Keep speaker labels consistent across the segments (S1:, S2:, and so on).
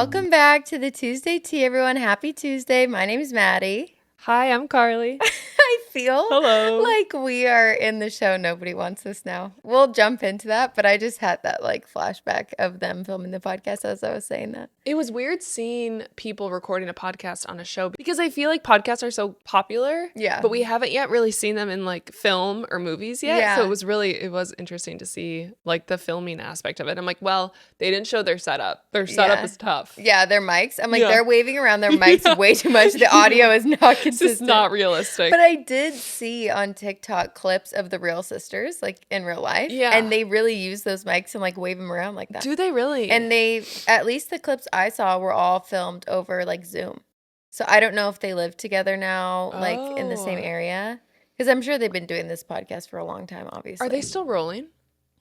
S1: Welcome back to the Tuesday Tea, everyone. Happy Tuesday. My name is Maddie.
S2: Hi, I'm Carly.
S1: I feel
S2: Hello.
S1: like we are in the show Nobody Wants This Now. We'll jump into that, but I just had that like flashback of them filming the podcast as I was saying that.
S2: It was weird seeing people recording a podcast on a show because I feel like podcasts are so popular.
S1: Yeah.
S2: But we haven't yet really seen them in like film or movies yet.
S1: Yeah.
S2: So it was interesting to see like the filming aspect of it. I'm like, well, they didn't show their setup. Their setup is tough.
S1: Yeah, their mics. I'm like,
S2: Yeah.
S1: they're waving around their mics way too much. The audio is not consistent.
S2: It's just not realistic.
S1: But I did see on TikTok clips of the real sisters, like in real life.
S2: Yeah.
S1: And they really use those mics and like wave them around like that.
S2: Do they really?
S1: And they, at least the clips I saw were all filmed over like Zoom. So I don't know if they live together now, like in the same area. Because I'm sure they've been doing this podcast for a long time, obviously.
S2: Are they still rolling?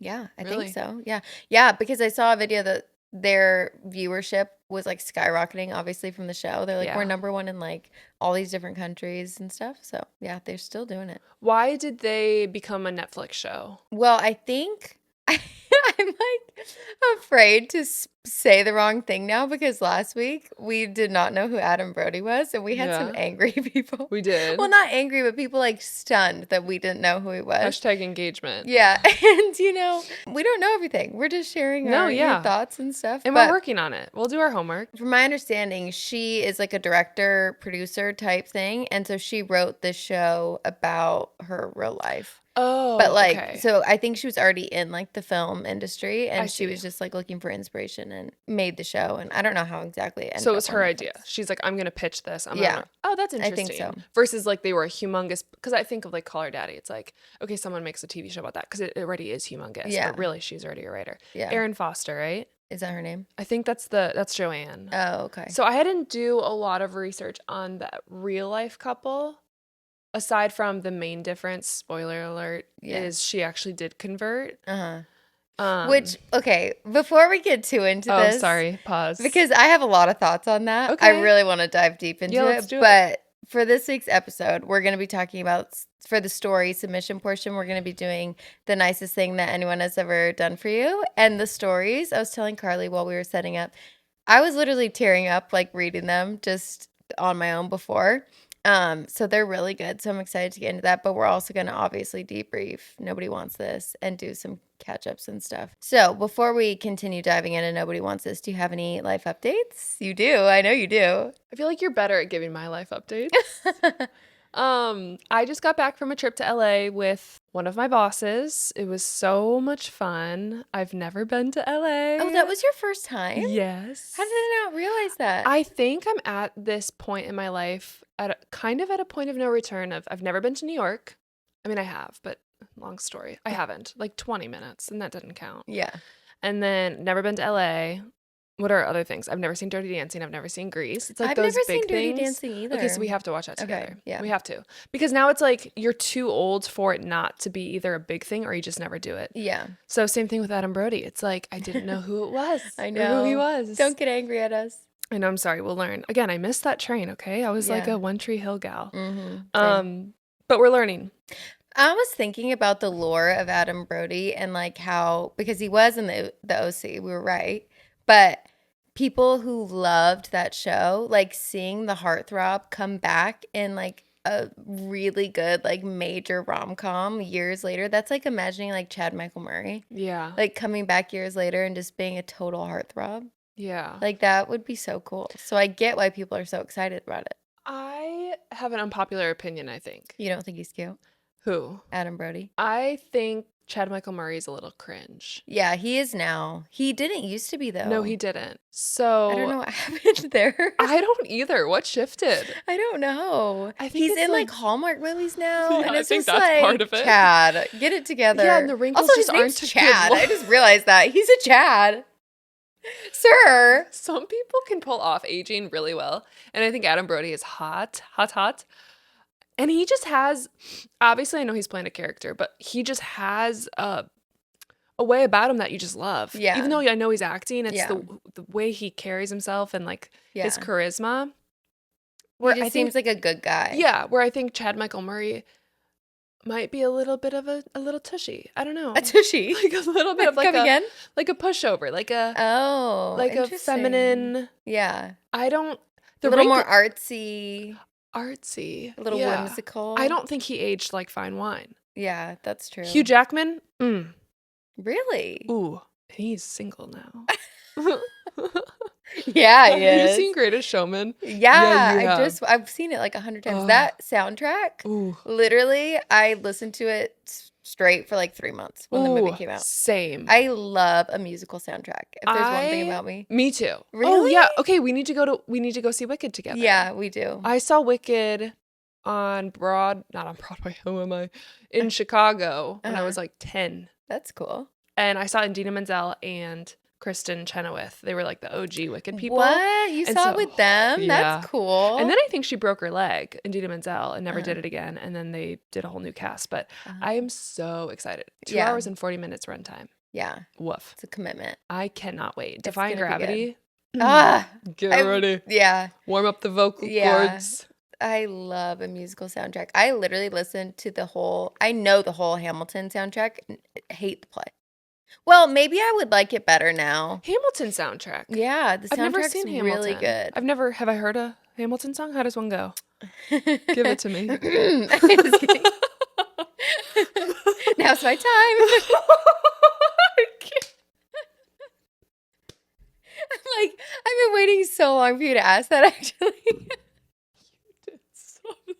S1: Yeah, I
S2: Really?
S1: think so. Yeah. Yeah, because I saw a video that their viewership was like skyrocketing, obviously, from the show. They're like,
S2: Yeah.
S1: we're number one in like all these different countries and stuff. So yeah, they're still doing it.
S2: Why did they become a Netflix show?
S1: Well, I think I'm like afraid to say the wrong thing now because last week we did not know who Adam Brody was and we had some
S2: Yeah.
S1: angry people.
S2: We did.
S1: Well, not angry, but people like stunned that we didn't know who he was.
S2: Hashtag engagement.
S1: Yeah. And we don't know everything. We're just sharing our thoughts and stuff.
S2: And
S1: But
S2: we're working on it. We'll do our homework.
S1: from my understanding, she is like a director, producer type thing. And so she wrote this show about her real life.
S2: Oh,
S1: But like,
S2: okay.
S1: so I think she was already in like the film industry and
S2: I
S1: she was
S2: see.
S1: just like looking for inspiration and made the show. And I don't know how exactly it ended
S2: So it
S1: up
S2: was
S1: on
S2: her
S1: Netflix.
S2: idea. She's like, I'm going to pitch this.
S1: Yeah.
S2: Oh, that's
S1: I
S2: interesting.
S1: think so.
S2: Versus like they were a humongous, because I think of like Call Her Daddy. It's like, okay, someone makes a TV show about that because it already is humongous.
S1: Yeah.
S2: But really, she's already a writer.
S1: Yeah.
S2: Erin Foster, right?
S1: Is that her name?
S2: I think that's Joanne.
S1: Oh, okay.
S2: So I didn't do a lot of research on that real life couple. Aside from the main difference, spoiler alert,
S1: Yeah.
S2: is she actually did convert.
S1: Which, okay, before we get too into this.
S2: Oh, sorry. Pause.
S1: Because I have a lot of thoughts on that. I
S2: Okay.
S1: really want to dive deep into
S2: Yeah,
S1: it.
S2: let's do it.
S1: But for this week's episode, we're going to be talking about, for the story submission portion, we're going to be doing the nicest thing that anyone has ever done for you. And the stories, I was telling Carly while we were setting up, I was literally tearing up, like reading them just on my own before. So they're really good. So I'm excited to get into that. But we're also going to obviously debrief Nobody Wants This and do some catch ups and stuff. So before we continue diving into Nobody Wants This, do you have any life updates? You do. I know you do.
S2: I feel like you're better at giving my life updates. I just got back from a trip to LA with one of my bosses. It was so much fun. I've never been to LA.
S1: Oh, that was your first time?
S2: Yes.
S1: How did I not realize that?
S2: I think I'm at this point in my life at a point of no return of I've never been to New York. I mean, I have, but long story. I haven't. Like 20 minutes, and that didn't count.
S1: Yeah.
S2: And then never been to LA. What are other things? I've never seen Dirty Dancing. I've never seen Grease. It's like
S1: I've
S2: those
S1: never
S2: big
S1: seen Dirty
S2: things.
S1: Dancing either.
S2: Okay, so we have to watch that
S1: Okay,
S2: together.
S1: yeah.
S2: We have to. Because now it's like you're too old for it not to be either a big thing or you just never do it.
S1: Yeah.
S2: So same thing with Adam Brody. It's like I didn't know who it was.
S1: I
S2: or
S1: know.
S2: who he was.
S1: Don't get angry at us.
S2: I know, I'm sorry. We'll learn. Again, I missed that train, okay? I was like
S1: Yeah.
S2: a One Tree Hill gal.
S1: Mm-hmm.
S2: But we're learning.
S1: I was thinking about the lore of Adam Brody and like how, because he was in the OC, we were right. But people who loved that show, like seeing the heartthrob come back in like a really good, like major rom-com years later, that's like imagining like Chad Michael Murray,
S2: Yeah.
S1: like coming back years later and just being a total heartthrob.
S2: Yeah.
S1: Like that would be so cool. So I get why people are so excited about it.
S2: I have an unpopular opinion, I think.
S1: You don't think he's cute?
S2: Who?
S1: Adam Brody?
S2: I think Chad Michael Murray is a little cringe.
S1: Yeah, he is now. He didn't used to be though.
S2: No, he didn't. So
S1: I don't know what happened there.
S2: I don't either. What shifted?
S1: I don't know.
S2: I think
S1: He's
S2: it's
S1: in like
S2: like-
S1: Hallmark movies now,
S2: Yeah,
S1: and
S2: I
S1: it's
S2: think
S1: just
S2: that's
S1: like
S2: part of it.
S1: Chad, get it together.
S2: Yeah, and the wrinkles
S1: also,
S2: just
S1: his name's
S2: aren't a good
S1: Chad.
S2: look.
S1: I just realized that he's a Chad, sir.
S2: Some people can pull off aging really well. And I think Adam Brody is hot. And he just has, obviously I know he's playing a character, but he just has a way about him that you just love.
S1: Yeah.
S2: Even though I know he's acting, it's
S1: Yeah.
S2: the way he carries himself and like
S1: Yeah,
S2: his charisma.
S1: he just seems like a good guy.
S2: Yeah, where I think Chad Michael Murray, might be a little bit of a little tushy. I don't know.
S1: A tushy.
S2: Like a little bit of
S1: Come again?
S2: like a pushover,
S1: Oh,
S2: like a
S1: interesting.
S2: feminine.
S1: Yeah.
S2: I don't.
S1: A little more artsy.
S2: Artsy.
S1: A little whimsical.
S2: I don't think he aged like fine wine.
S1: Yeah, that's true.
S2: Hugh Jackman?
S1: Really?
S2: Ooh, and he's single now.
S1: Yeah, he
S2: Have you
S1: is.
S2: seen Greatest Showman?
S1: Yeah,
S2: you have.
S1: I've seen it like 100 times.
S2: Oh.
S1: That soundtrack,
S2: Ooh.
S1: literally, I listened to it straight for like 3 months when the movie came out.
S2: Same.
S1: I love a musical soundtrack. If there's one thing about me.
S2: Me too.
S1: Really?
S2: Oh yeah. Okay, we need to go see Wicked together.
S1: Yeah, we do.
S2: I saw Wicked not on Broadway. Who am I? In Chicago when I was like 10.
S1: That's cool.
S2: And I saw Idina Menzel and Kristen Chenoweth. They were like the OG Wicked people.
S1: What? You saw it with them?
S2: Yeah.
S1: That's cool.
S2: And then I think she broke her leg, Idina Menzel, and never did it again. And then they did a whole new cast. But I am so excited. 2 hours and 40 minutes runtime.
S1: Yeah.
S2: Woof.
S1: It's a commitment.
S2: I cannot wait. Defying Gravity. Get ready.
S1: Yeah.
S2: Warm up the vocal cords.
S1: I love a musical soundtrack. I literally listened to I know the whole Hamilton soundtrack and hate the play. Well, maybe I would like it better now.
S2: Hamilton soundtrack.
S1: Yeah, the
S2: I've never
S1: soundtrack's
S2: seen Hamilton.
S1: really good.
S2: Have I heard a Hamilton song? How does one go? Give it to me.
S1: Just kidding. Now's my time. I'm like, I've been waiting so long for you to ask that, actually.
S2: You did something.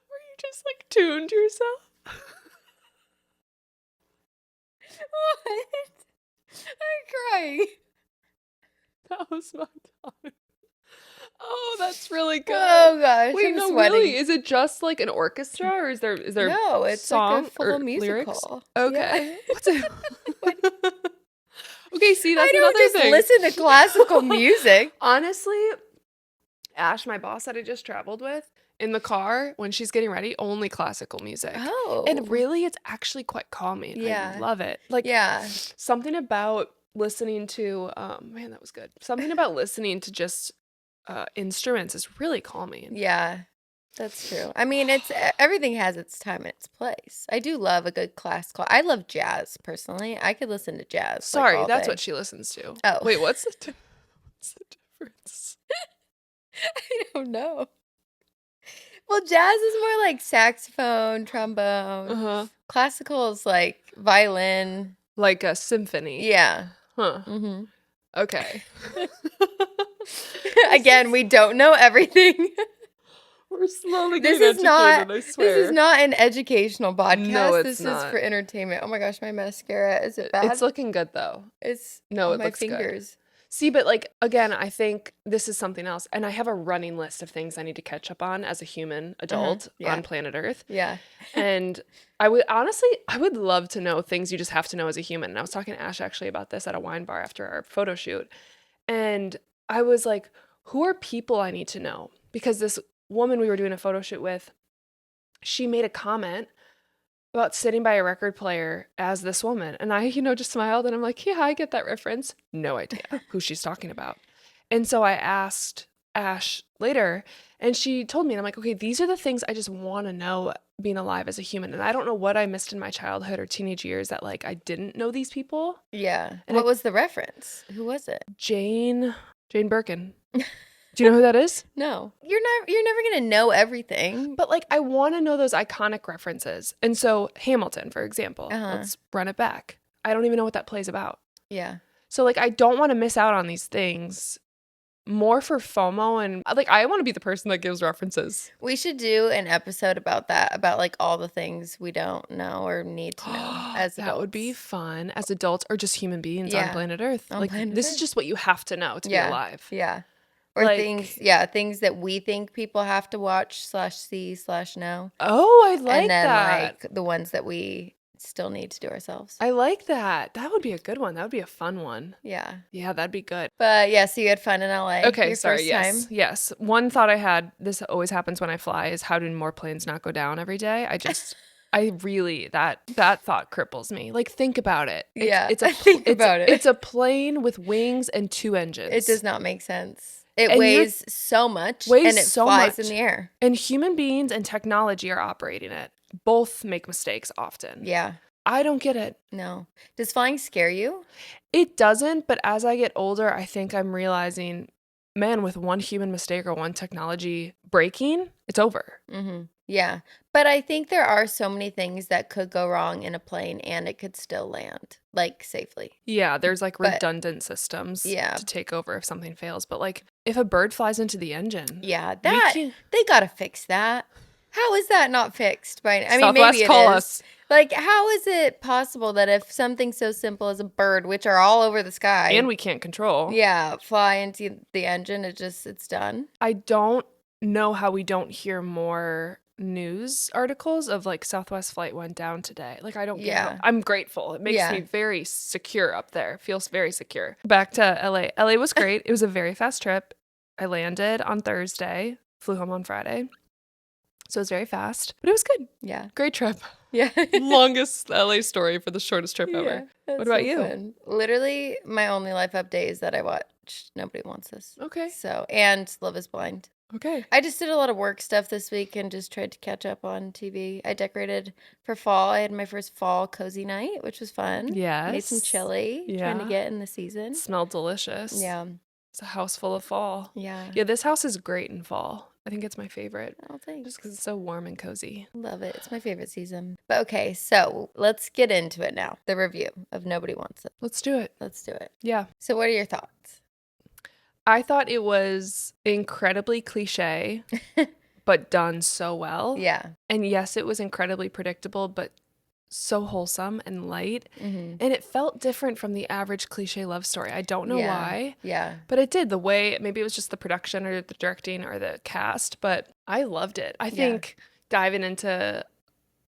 S2: Were you just like tuned yourself?
S1: What? I'm crying.
S2: That was my time. Oh, that's really good.
S1: Oh gosh,
S2: Wait,
S1: I'm
S2: no,
S1: sweating.
S2: really? Is it just like an orchestra, or is there
S1: No, it's
S2: song
S1: like a full
S2: or
S1: musical.
S2: lyrics? Okay.
S1: Yeah.
S2: What's it? Okay, see, that's
S1: I
S2: another
S1: don't just
S2: thing.
S1: listen to classical music.
S2: Honestly, Ash, my boss that I just traveled with, in the car when she's getting ready, only classical music.
S1: Oh.
S2: And really, it's actually quite calming.
S1: Yeah.
S2: I love it. Like,
S1: Yeah.
S2: something about listening to, man, that was good. Something about listening to just instruments is really calming.
S1: Yeah. That's true. I mean, everything has its time and its place. I do love a good classical. I love jazz personally. I could listen to jazz.
S2: Sorry,
S1: all
S2: that's
S1: day.
S2: what she listens to.
S1: Oh.
S2: Wait, what's the difference?
S1: I don't know. Well, jazz is more like saxophone, trombone.
S2: Uh-huh.
S1: Classical is like violin.
S2: Like a symphony.
S1: Yeah.
S2: Huh.
S1: Mm-hmm.
S2: Okay.
S1: Again, we don't know everything.
S2: We're slowly
S1: This
S2: getting
S1: is not.
S2: educated, I swear.
S1: This is not an educational podcast.
S2: No, it's
S1: this
S2: not.
S1: is for entertainment. Oh my gosh, my mascara, is it bad?
S2: It's looking good though.
S1: It's
S2: No,
S1: on
S2: it
S1: my
S2: looks good.
S1: fingers.
S2: See, but like, again, I think this is something else. And I have a running list of things I need to catch up on as a human adult
S1: Yeah.
S2: on planet Earth.
S1: Yeah.
S2: And I would love to know things you just have to know as a human. And I was talking to Ash actually about this at a wine bar after our photo shoot. And I was like, who are people I need to know? Because this woman we were doing a photo shoot with, she made a comment about sitting by a record player as this woman. And I, just smiled and I'm like, yeah, I get that reference. No idea who she's talking about. And so I asked Ash later and she told me, and I'm like, okay, these are the things I just want to know being alive as a human. And I don't know what I missed in my childhood or teenage years that like I didn't know these people.
S1: Yeah.
S2: And
S1: What was the reference? Who was it?
S2: Jane Birkin. Do you know who that is?
S1: No. You're never gonna know everything.
S2: But like I want to know those iconic references. And so Hamilton, for example, let's run it back. I don't even know what that play's about.
S1: Yeah.
S2: So like I don't want to miss out on these things more for FOMO, and like I want to be the person that gives references.
S1: We should do an episode about that, about like all the things we don't know or need to know as adults.
S2: That would be fun as adults or just human beings on planet Earth.
S1: On
S2: like
S1: planet
S2: this
S1: Earth.
S2: is just what you have to know to be alive.
S1: Yeah. Or
S2: Like-
S1: things that we think people have to watch /see/know.
S2: Oh, I like
S1: and then
S2: that.
S1: like the ones that we still need to do ourselves.
S2: I like that. That would be a good one. That would be a fun one.
S1: Yeah.
S2: Yeah, that'd be good.
S1: But yeah, so you had fun in LA.
S2: Okay,
S1: your
S2: sorry.
S1: First
S2: Yes.
S1: time.
S2: Yes. One thought I had, this always happens when I fly, is how do more planes not go down every day? I really, that thought cripples me. Like, think about it.
S1: Yeah,
S2: It's
S1: think about it.
S2: It's a plane with wings and 2 engines.
S1: It does not make sense. It
S2: And you're
S1: weighs so much
S2: weighs
S1: and it
S2: so
S1: flies in
S2: much.
S1: the air.
S2: And human beings and technology are operating it. Both make mistakes often.
S1: Yeah.
S2: I don't get it.
S1: No. Does flying scare you?
S2: It doesn't, but as I get older, I think I'm realizing, man, with one human mistake or one technology breaking, it's over.
S1: Mm-hmm. Yeah. But I think there are so many things that could go wrong in a plane and it could still land, like, safely.
S2: Yeah, there's like
S1: But
S2: redundant systems
S1: yeah.
S2: to take over if something fails. But like if a bird flies into the engine,
S1: Yeah,
S2: we
S1: that
S2: can't.
S1: they gotta fix that. How is that not fixed by I mean, maybe
S2: Southwest,
S1: it
S2: call
S1: is.
S2: us.
S1: Like, how is it possible that if something so simple as a bird, which are all over the sky,
S2: And we can't control.
S1: yeah, fly into the engine, it's done?
S2: I don't know how we don't hear more news articles of like Southwest flight went down today. Like I don't get how.
S1: Yeah.
S2: I'm grateful. It makes
S1: Yeah.
S2: me very secure up there. Feels very secure. Back to LA. LA was great. It was a very fast trip. I landed on Thursday, flew home on Friday. So it was very fast, but it was good.
S1: Yeah.
S2: Great trip.
S1: Yeah.
S2: Longest LA story for the shortest trip ever.
S1: Yeah, that's
S2: What about
S1: so
S2: you?
S1: fun. Literally, my only life update is that I watched Nobody Wants This.
S2: Okay.
S1: So, and Love is Blind.
S2: Okay.
S1: I just did a lot of work stuff this week and just tried to catch up on TV. I decorated for fall. I had my first fall cozy night, which was fun.
S2: Yes.
S1: Made some chili, trying to
S2: Yeah.
S1: get in the season.
S2: Smelled delicious.
S1: Yeah.
S2: It's a house full of fall.
S1: Yeah.
S2: Yeah, this house is great in fall. I think it's my favorite.
S1: Oh, thanks.
S2: Just because it's so warm and cozy.
S1: Love it. It's my favorite season. But okay, so let's get into it now. The review of Nobody Wants It.
S2: Let's do it.
S1: Let's do it.
S2: Yeah.
S1: So, what are your thoughts?
S2: I thought it was incredibly cliche, but done so well.
S1: Yeah.
S2: And yes, it was incredibly predictable, but so wholesome and light.
S1: Mm-hmm.
S2: And it felt different from the average cliche love story. I don't know why.
S1: Yeah.
S2: But it did. The way, maybe it was just the production or the directing or the cast, but I loved it. I think diving into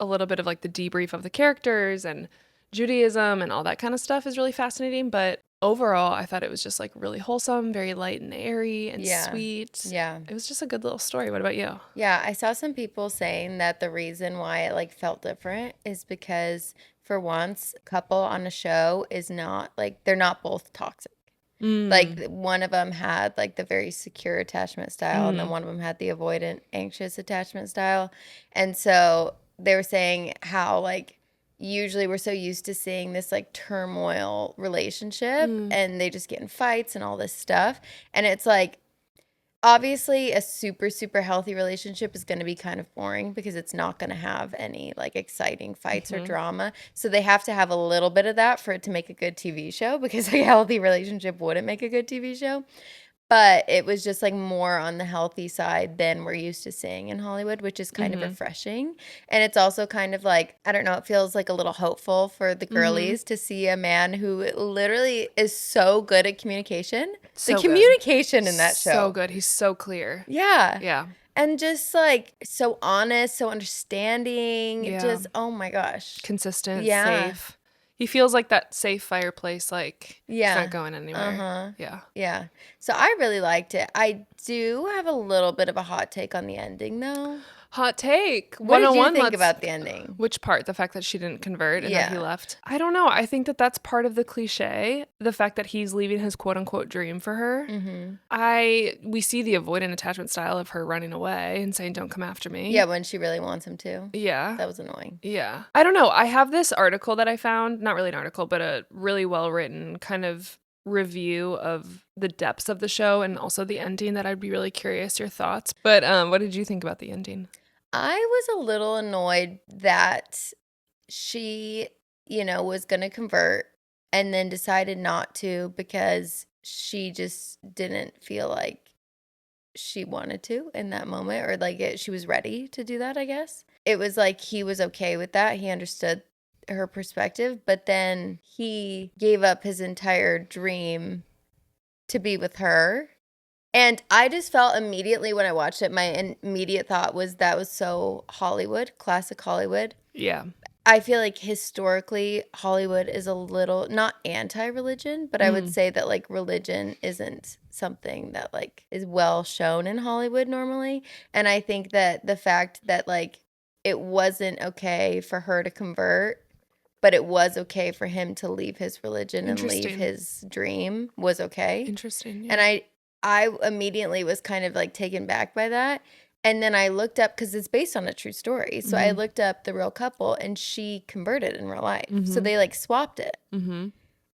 S2: a little bit of like the debrief of the characters and Judaism and all that kind of stuff is really fascinating. But overall, I thought it was just like really wholesome, very light and airy and sweet.
S1: Yeah.
S2: It was just a good little story. What about you?
S1: Yeah, I saw some people saying that the reason why it like felt different is because for once, couple on a show is not like they're not both toxic. Like one of them had like the very secure attachment style and then one of them had the avoidant anxious attachment style. And so they were saying how like usually we're so used to seeing this like turmoil relationship and they just get in fights and all this stuff. And it's like obviously a super, super healthy relationship is going to be kind of boring because it's not going to have any like exciting fights or drama. So they have to have a little bit of that for it to make a good TV show because a healthy relationship wouldn't make a good TV show. But it was just like more on the healthy side than we're used to seeing in Hollywood, which is kind of refreshing. And it's also kind of like, I don't know, it feels like a little hopeful for the girlies to see a man who literally is so good at communication.
S2: So
S1: the
S2: good.
S1: communication in that show.
S2: So good. He's so clear.
S1: Yeah.
S2: Yeah.
S1: And just like so honest, so understanding.
S2: Yeah.
S1: Just, oh my gosh.
S2: Consistent,
S1: Yeah.
S2: safe. He feels like that safe fireplace, like
S1: Yeah.
S2: it's not going anywhere.
S1: Uh-huh.
S2: Yeah.
S1: Yeah. So I really liked it. I do have a little bit of a hot take on the ending though.
S2: Hot take.
S1: What did you
S2: 101,
S1: think
S2: let's-
S1: about the ending?
S2: Which part? The fact that she didn't convert and that he
S1: Yeah.
S2: left? I don't know. I think that that's part of the cliche. The fact that he's leaving his quote unquote dream for her. We see the avoidant attachment style of her running away and saying, "Don't come after me."
S1: Yeah, when she really wants him to.
S2: Yeah.
S1: That was annoying.
S2: Yeah. I don't know. I have this article that I found, not really an article, but a really well written kind of review of the depths of the show and also the ending that I'd be really curious your thoughts. But what did you think about the ending?
S1: I was a little annoyed that she, was going to convert and then decided not to because she just didn't feel like she wanted to in that moment or like she was ready to do that, I guess. It was like he was okay with that. He understood her perspective, but then he gave up his entire dream to be with her. And I just felt immediately when I watched it, my immediate thought was that was so Hollywood, classic Hollywood.
S2: Yeah.
S1: I feel like historically Hollywood is a little not anti-religion, but I would say that like religion isn't something that like is well shown in Hollywood normally. And I think that the fact that like it wasn't okay for her to convert, but it was okay for him to leave his religion and leave
S2: Interesting.
S1: his dream was okay.
S2: Interesting. Yeah.
S1: And I immediately was kind of like taken back by that. And then I looked up because it's based on a true story. So I looked up the real couple and she converted in real life. So they like swapped it.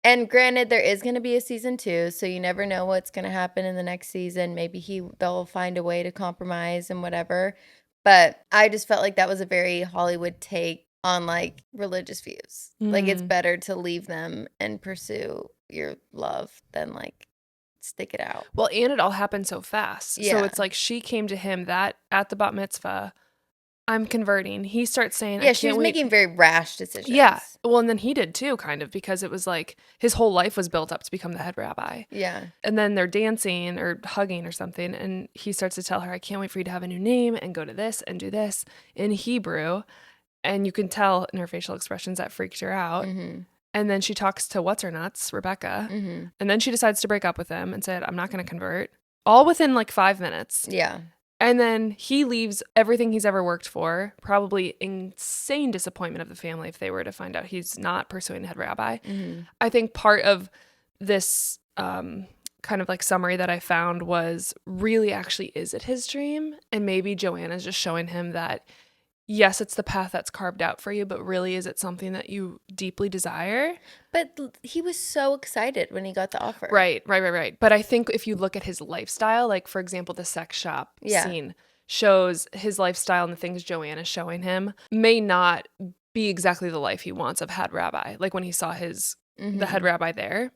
S1: And granted, there is going to be a season 2, so you never know what's going to happen in the next season. Maybe they'll find a way to compromise and whatever. But I just felt like that was a very Hollywood take on like religious views. Like it's better to leave them and pursue your love than like stick it out.
S2: Well, and it all happened so fast. So
S1: Yeah.
S2: it's like she came to him that at the bat mitzvah, I'm converting. He starts saying,
S1: Yeah,
S2: I
S1: she
S2: can't
S1: was
S2: wait.
S1: making very rash decisions.
S2: Yeah. Well, and then he did too, kind of, because it was like his whole life was built up to become the head rabbi.
S1: Yeah.
S2: And then they're dancing or hugging or something. And he starts to tell her, I can't wait for you to have a new name and go to this and do this in Hebrew. And you can tell in her facial expressions that freaked her out. And then she talks to what's her nuts, Rebecca. And then she decides to break up with him and said, I'm not going to convert. All within like 5 minutes.
S1: Yeah.
S2: And then he leaves everything he's ever worked for, probably insane disappointment of the family if they were to find out he's not pursuing the head rabbi. I think part of this kind of like summary that I found was really actually, is it his dream? And maybe Joanna's just showing him that, yes, it's the path that's carved out for you, but really, is it something that you deeply desire?
S1: But he was so excited when he got the offer.
S2: Right. But I think if you look at his lifestyle, like for example, the sex shop scene shows his lifestyle and the things Joanna's showing him may not be exactly the life he wants of head rabbi. Like when he saw the head rabbi there.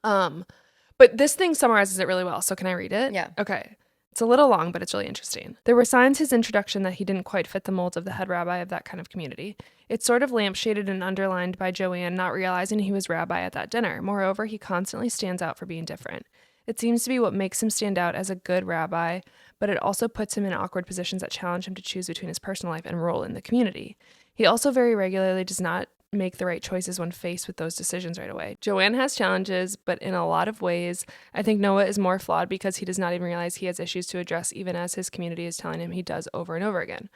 S2: But this thing summarizes it really well. So can I read it?
S1: Yeah.
S2: Okay. It's a little long, but it's really interesting. There were signs his introduction that he didn't quite fit the mold of the head rabbi of that kind of community. It's sort of lampshaded and underlined by Joanne not realizing he was rabbi at that dinner. Moreover, he constantly stands out for being different. It seems to be what makes him stand out as a good rabbi, but it also puts him in awkward positions that challenge him to choose between his personal life and role in the community. He also very regularly does not make the right choices when faced with those decisions right away. Joanne has challenges, but in a lot of ways, I think Noah is more flawed because he does not even realize he has issues to address, even as his community is telling him he does over and over again.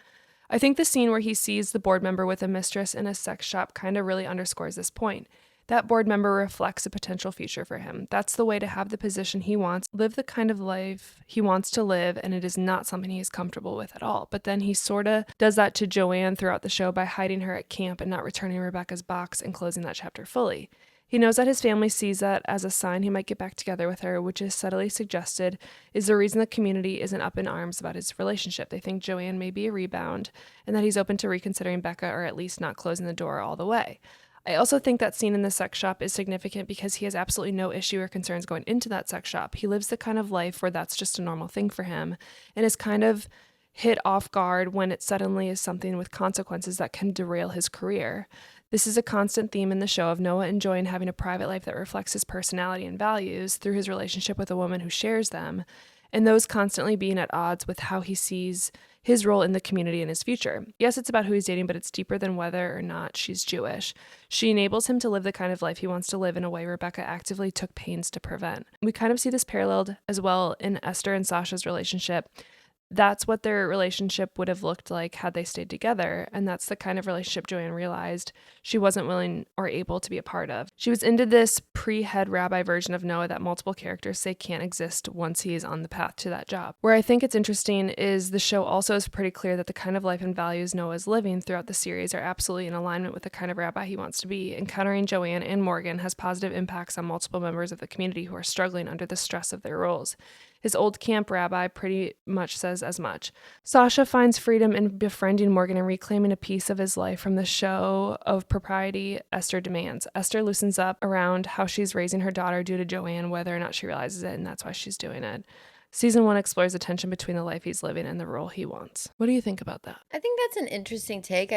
S2: I think the scene where he sees the board member with a mistress in a sex shop kind of really underscores this point. That board member reflects a potential future for him. That's the way to have the position he wants, live the kind of life he wants to live, and it is not something he is comfortable with at all. But then he sort of does that to Joanne throughout the show by hiding her at camp and not returning Rebecca's box and closing that chapter fully. He knows that his family sees that as a sign he might get back together with her, which is subtly suggested is the reason the community isn't up in arms about his relationship. They think Joanne may be a rebound and that he's open to reconsidering Becca or at least not closing the door all the way. I also think that scene in the sex shop is significant because he has absolutely no issue or concerns going into that sex shop. He lives the kind of life where that's just a normal thing for him and is kind of hit off guard when it suddenly is something with consequences that can derail his career. This is a constant theme in the show of Noah enjoying having a private life that reflects his personality and values through his relationship with a woman who shares them, and those constantly being at odds with how he sees his role in the community and his future. Yes, it's about who he's dating, but it's deeper than whether or not she's Jewish. She enables him to live the kind of life he wants to live in a way Rebecca actively took pains to prevent. We kind of see this paralleled as well in Esther and Sasha's relationship. That's what their relationship would have looked like had they stayed together, and that's the kind of relationship Joanne realized she wasn't willing or able to be a part of. She was into this pre-head rabbi version of Noah that multiple characters say can't exist once he is on the path to that job. Where I think it's interesting is the show also is pretty clear that the kind of life and values Noah is living throughout the series are absolutely in alignment with the kind of rabbi he wants to be. Encountering Joanne and Morgan has positive impacts on multiple members of the community who are struggling under the stress of their roles. His old camp rabbi pretty much says as much. Sasha finds freedom in befriending Morgan and reclaiming a piece of his life from the show of propriety Esther demands. Esther loosens up around how she's raising her daughter due to Joanne, whether or not she realizes it, and that's why she's doing it. Season 1 explores the tension between the life he's living and the role he wants. What do you think about that?
S1: I think that's an interesting take.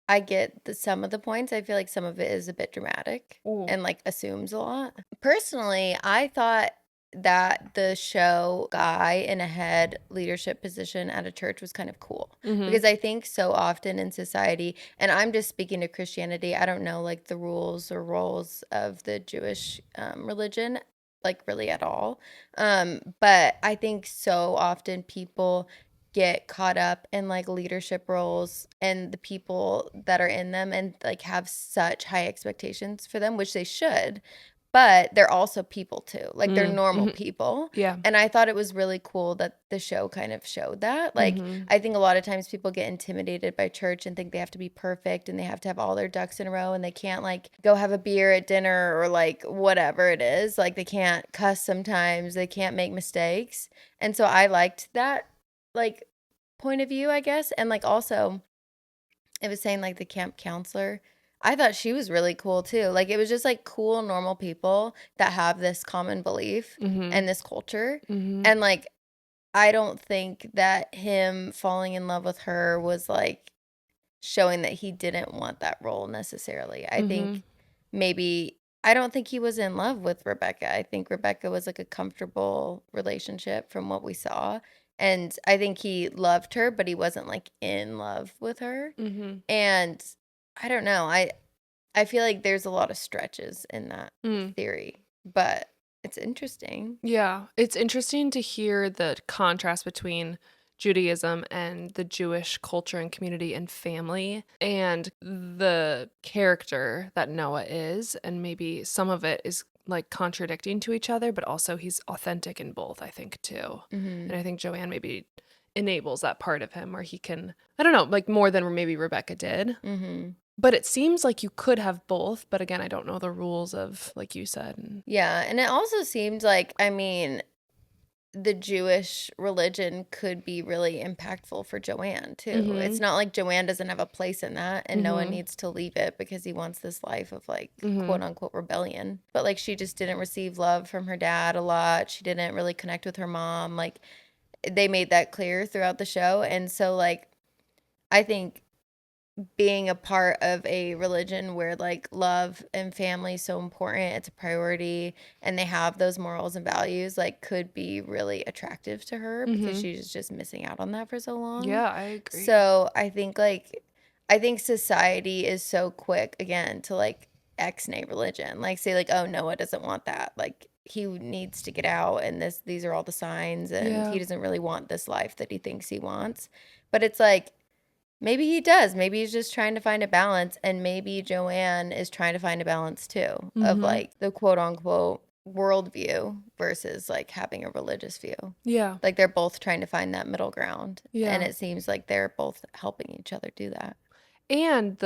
S1: I get some of the points. I feel like some of it is a bit dramatic and like assumes a lot. Personally, I thought that the show guy in a head leadership position at a church was kind of cool because I think so often in society, and I'm just speaking to Christianity, I don't know like the rules or roles of the Jewish religion like really at all, but I think so often people get caught up in like leadership roles and the people that are in them and like have such high expectations for them, which they should. but they're also people too. Like they're
S2: Mm,
S1: normal
S2: mhm.
S1: people.
S2: Yeah.
S1: And I thought it was really cool that the show kind of showed that. Like
S2: Mhm.
S1: I think a lot of times people get intimidated by church and think they have to be perfect and they have to have all their ducks in a row and they can't like go have a beer at dinner or like whatever it is. Like they can't cuss sometimes, they can't make mistakes. And so I liked that like point of view, I guess. And like also it was saying like the camp counselor. I thought she was really cool too. Like it was just like cool, normal people that have this common belief
S2: Mhm.
S1: and this culture.
S2: Mhm.
S1: And like, I don't think that him falling in love with her was like showing that he didn't want that role necessarily. I think
S2: Mhm.
S1: maybe, I don't think he was in love with Rebecca. I think Rebecca was like a comfortable relationship from what we saw. And I think he loved her, but he wasn't like in love with her.
S2: Mhm.
S1: And I don't know. I feel like there's a lot of stretches in that
S2: Mm.
S1: theory, but it's interesting.
S2: Yeah, it's interesting to hear the contrast between Judaism and the Jewish culture and community and family and the character that Noah is. And maybe some of it is like contradicting to each other, but also he's authentic in both, I think, too.
S1: Mhm.
S2: And I think Joanne maybe enables that part of him where he can, I don't know, like more than maybe Rebecca did.
S1: Mhm.
S2: But it seems like you could have both. But again, I don't know the rules of, like you said. And
S1: Yeah, and it also seemed like, I mean, the Jewish religion could be really impactful for Joanne too. It's
S2: mm-hmm.
S1: not like Joanne doesn't have a place in that and Noah
S2: Mm-hmm.
S1: needs to leave it because he wants this life of like
S2: Mm-hmm.
S1: quote unquote rebellion. But like she just didn't receive love from her dad a lot. She didn't really connect with her mom. Like they made that clear throughout the show. And so like I think being a part of a religion where like love and family is so important, it's a priority, and they have those morals and values, like could be really attractive to her because
S2: Mm-hmm.
S1: she's just missing out on that for so long.
S2: Yeah, I agree.
S1: So I think society is so quick again to like ex-nay religion. Like say like, oh, Noah doesn't want that. Like he needs to get out and these are all the signs and he
S2: Yeah.
S1: doesn't really want this life that he thinks he wants. But it's like maybe he does. Maybe he's just trying to find a balance. And maybe Joanne is trying to find a balance too of
S2: Mm-hmm.
S1: like the quote unquote worldview versus like having a religious view.
S2: Yeah.
S1: Like they're both trying to find that middle ground. And
S2: Yeah.
S1: it seems like they're both helping each other do that.
S2: And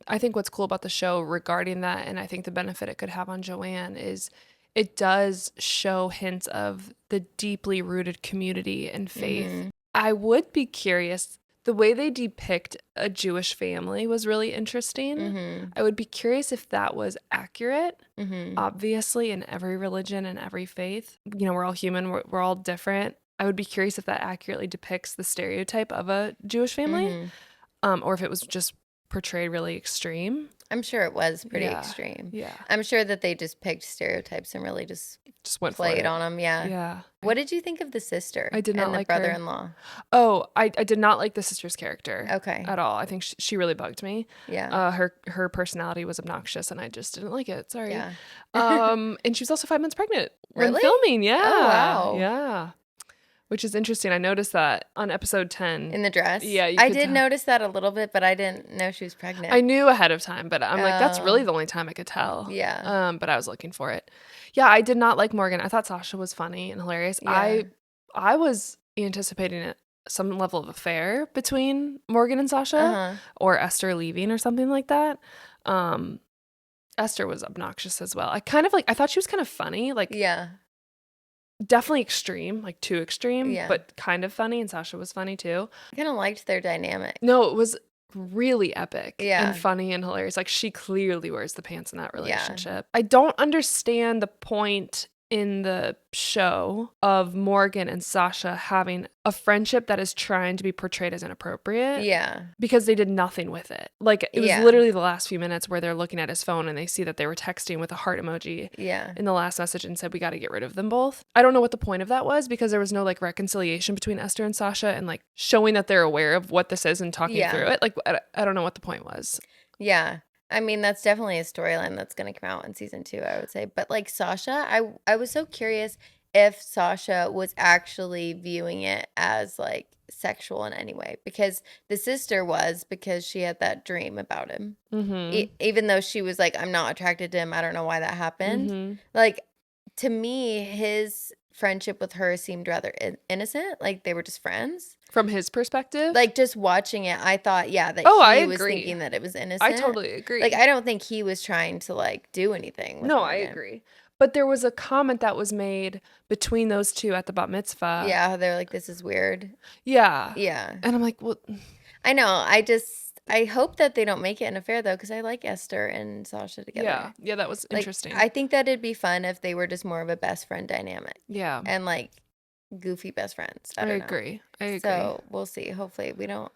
S2: I think what's cool about the show regarding that, and I think the benefit it could have on Joanne is it does show hints of the deeply rooted community and faith.
S1: Mm-hmm.
S2: I would be curious. The way they depict a Jewish family was really interesting.
S1: Mm-hmm.
S2: I would be curious if that was accurate.
S1: Mm-hmm.
S2: Obviously, in every religion and every faith, we're all human, we're all different. I would be curious if that accurately depicts the stereotype of a Jewish family,
S1: Mm-hmm.
S2: or if it was just portrayed really extreme.
S1: I'm sure it was pretty
S2: Yeah,
S1: extreme.
S2: yeah,
S1: I'm sure that they just picked stereotypes and really just
S2: just went for
S1: played
S2: it.
S1: on them. Yeah.
S2: Yeah,
S1: What did you think of the sister
S2: I did not
S1: and the
S2: like her.
S1: brother-in-law?
S2: Oh, I did not like the sister's character
S1: Okay.
S2: at all. I think she really bugged me.
S1: Yeah.
S2: Her personality was obnoxious, and I just didn't like it. Sorry.
S1: Yeah.
S2: And she was also 5 months pregnant when
S1: Really?
S2: filming.
S1: Oh,
S2: Yeah,
S1: wow.
S2: yeah. Which is interesting. I noticed that on episode 10.
S1: In the dress?
S2: Yeah, you
S1: I
S2: could
S1: did
S2: tell.
S1: notice that a little bit, but I didn't know she was
S2: I
S1: pregnant.
S2: knew ahead of time, but I'm like, that's really
S1: Oh,
S2: the only time I could tell.
S1: yeah.
S2: But I was looking for it. Yeah, I did not like Morgan. I thought Sasha was funny and hilarious.
S1: Yeah.
S2: I was anticipating some level of affair between Morgan and Sasha,
S1: Uh-huh.
S2: or Esther leaving or something like that. Esther was obnoxious as well. I thought she was kind of funny, like
S1: Yeah.
S2: definitely extreme, like too extreme,
S1: Yeah.
S2: but kind of funny. And Sasha was funny too.
S1: I kind of liked their dynamic.
S2: No, it was really epic
S1: Yeah.
S2: and funny and hilarious. Like she clearly wears the pants in that
S1: Yeah.
S2: relationship. I don't understand the point in the show of Morgan and Sasha having a friendship that is trying to be portrayed as inappropriate.
S1: Yeah.
S2: Because they did nothing with it. Like it was
S1: Yeah.
S2: literally the last few minutes where they're looking at his phone and they see that they were texting with a heart emoji
S1: Yeah.
S2: in the last message and said, we got to get rid of them both. I don't know what the point of that was, because there was no like reconciliation between Esther and Sasha and like showing that they're aware of what this is and talking
S1: Yeah.
S2: through it. Like, I don't know what the point was.
S1: Yeah. I mean, that's definitely a storyline that's going to come out in season 2, I would say. But like Sasha, I was so curious if Sasha was actually viewing it as like sexual in any way, because the sister was, because she had that dream about him. Even though she was like, I'm not attracted to him, I don't know why that happened. Like, to me, his friendship with her seemed rather innocent, like they were just friends.
S2: From his perspective?
S1: Like, just watching it, I thought, yeah, that
S2: I
S1: was
S2: agree.
S1: thinking that it was innocent.
S2: I totally agree.
S1: Like, I don't think he was trying to, like, do anything with
S2: No,
S1: Morgan.
S2: I agree. But there was a comment that was made between those two at the bat mitzvah.
S1: Yeah, they're like, this is weird.
S2: Yeah.
S1: Yeah.
S2: And I'm like, well,
S1: I know. I hope that they don't make it an affair, though, because I like Esther and Sasha together.
S2: yeah. Yeah, that was
S1: Like,
S2: interesting.
S1: I think that it'd be fun if they were just more of a best friend dynamic.
S2: Yeah.
S1: And, like, goofy best friends. I
S2: agree. I agree.
S1: So we'll see. Hopefully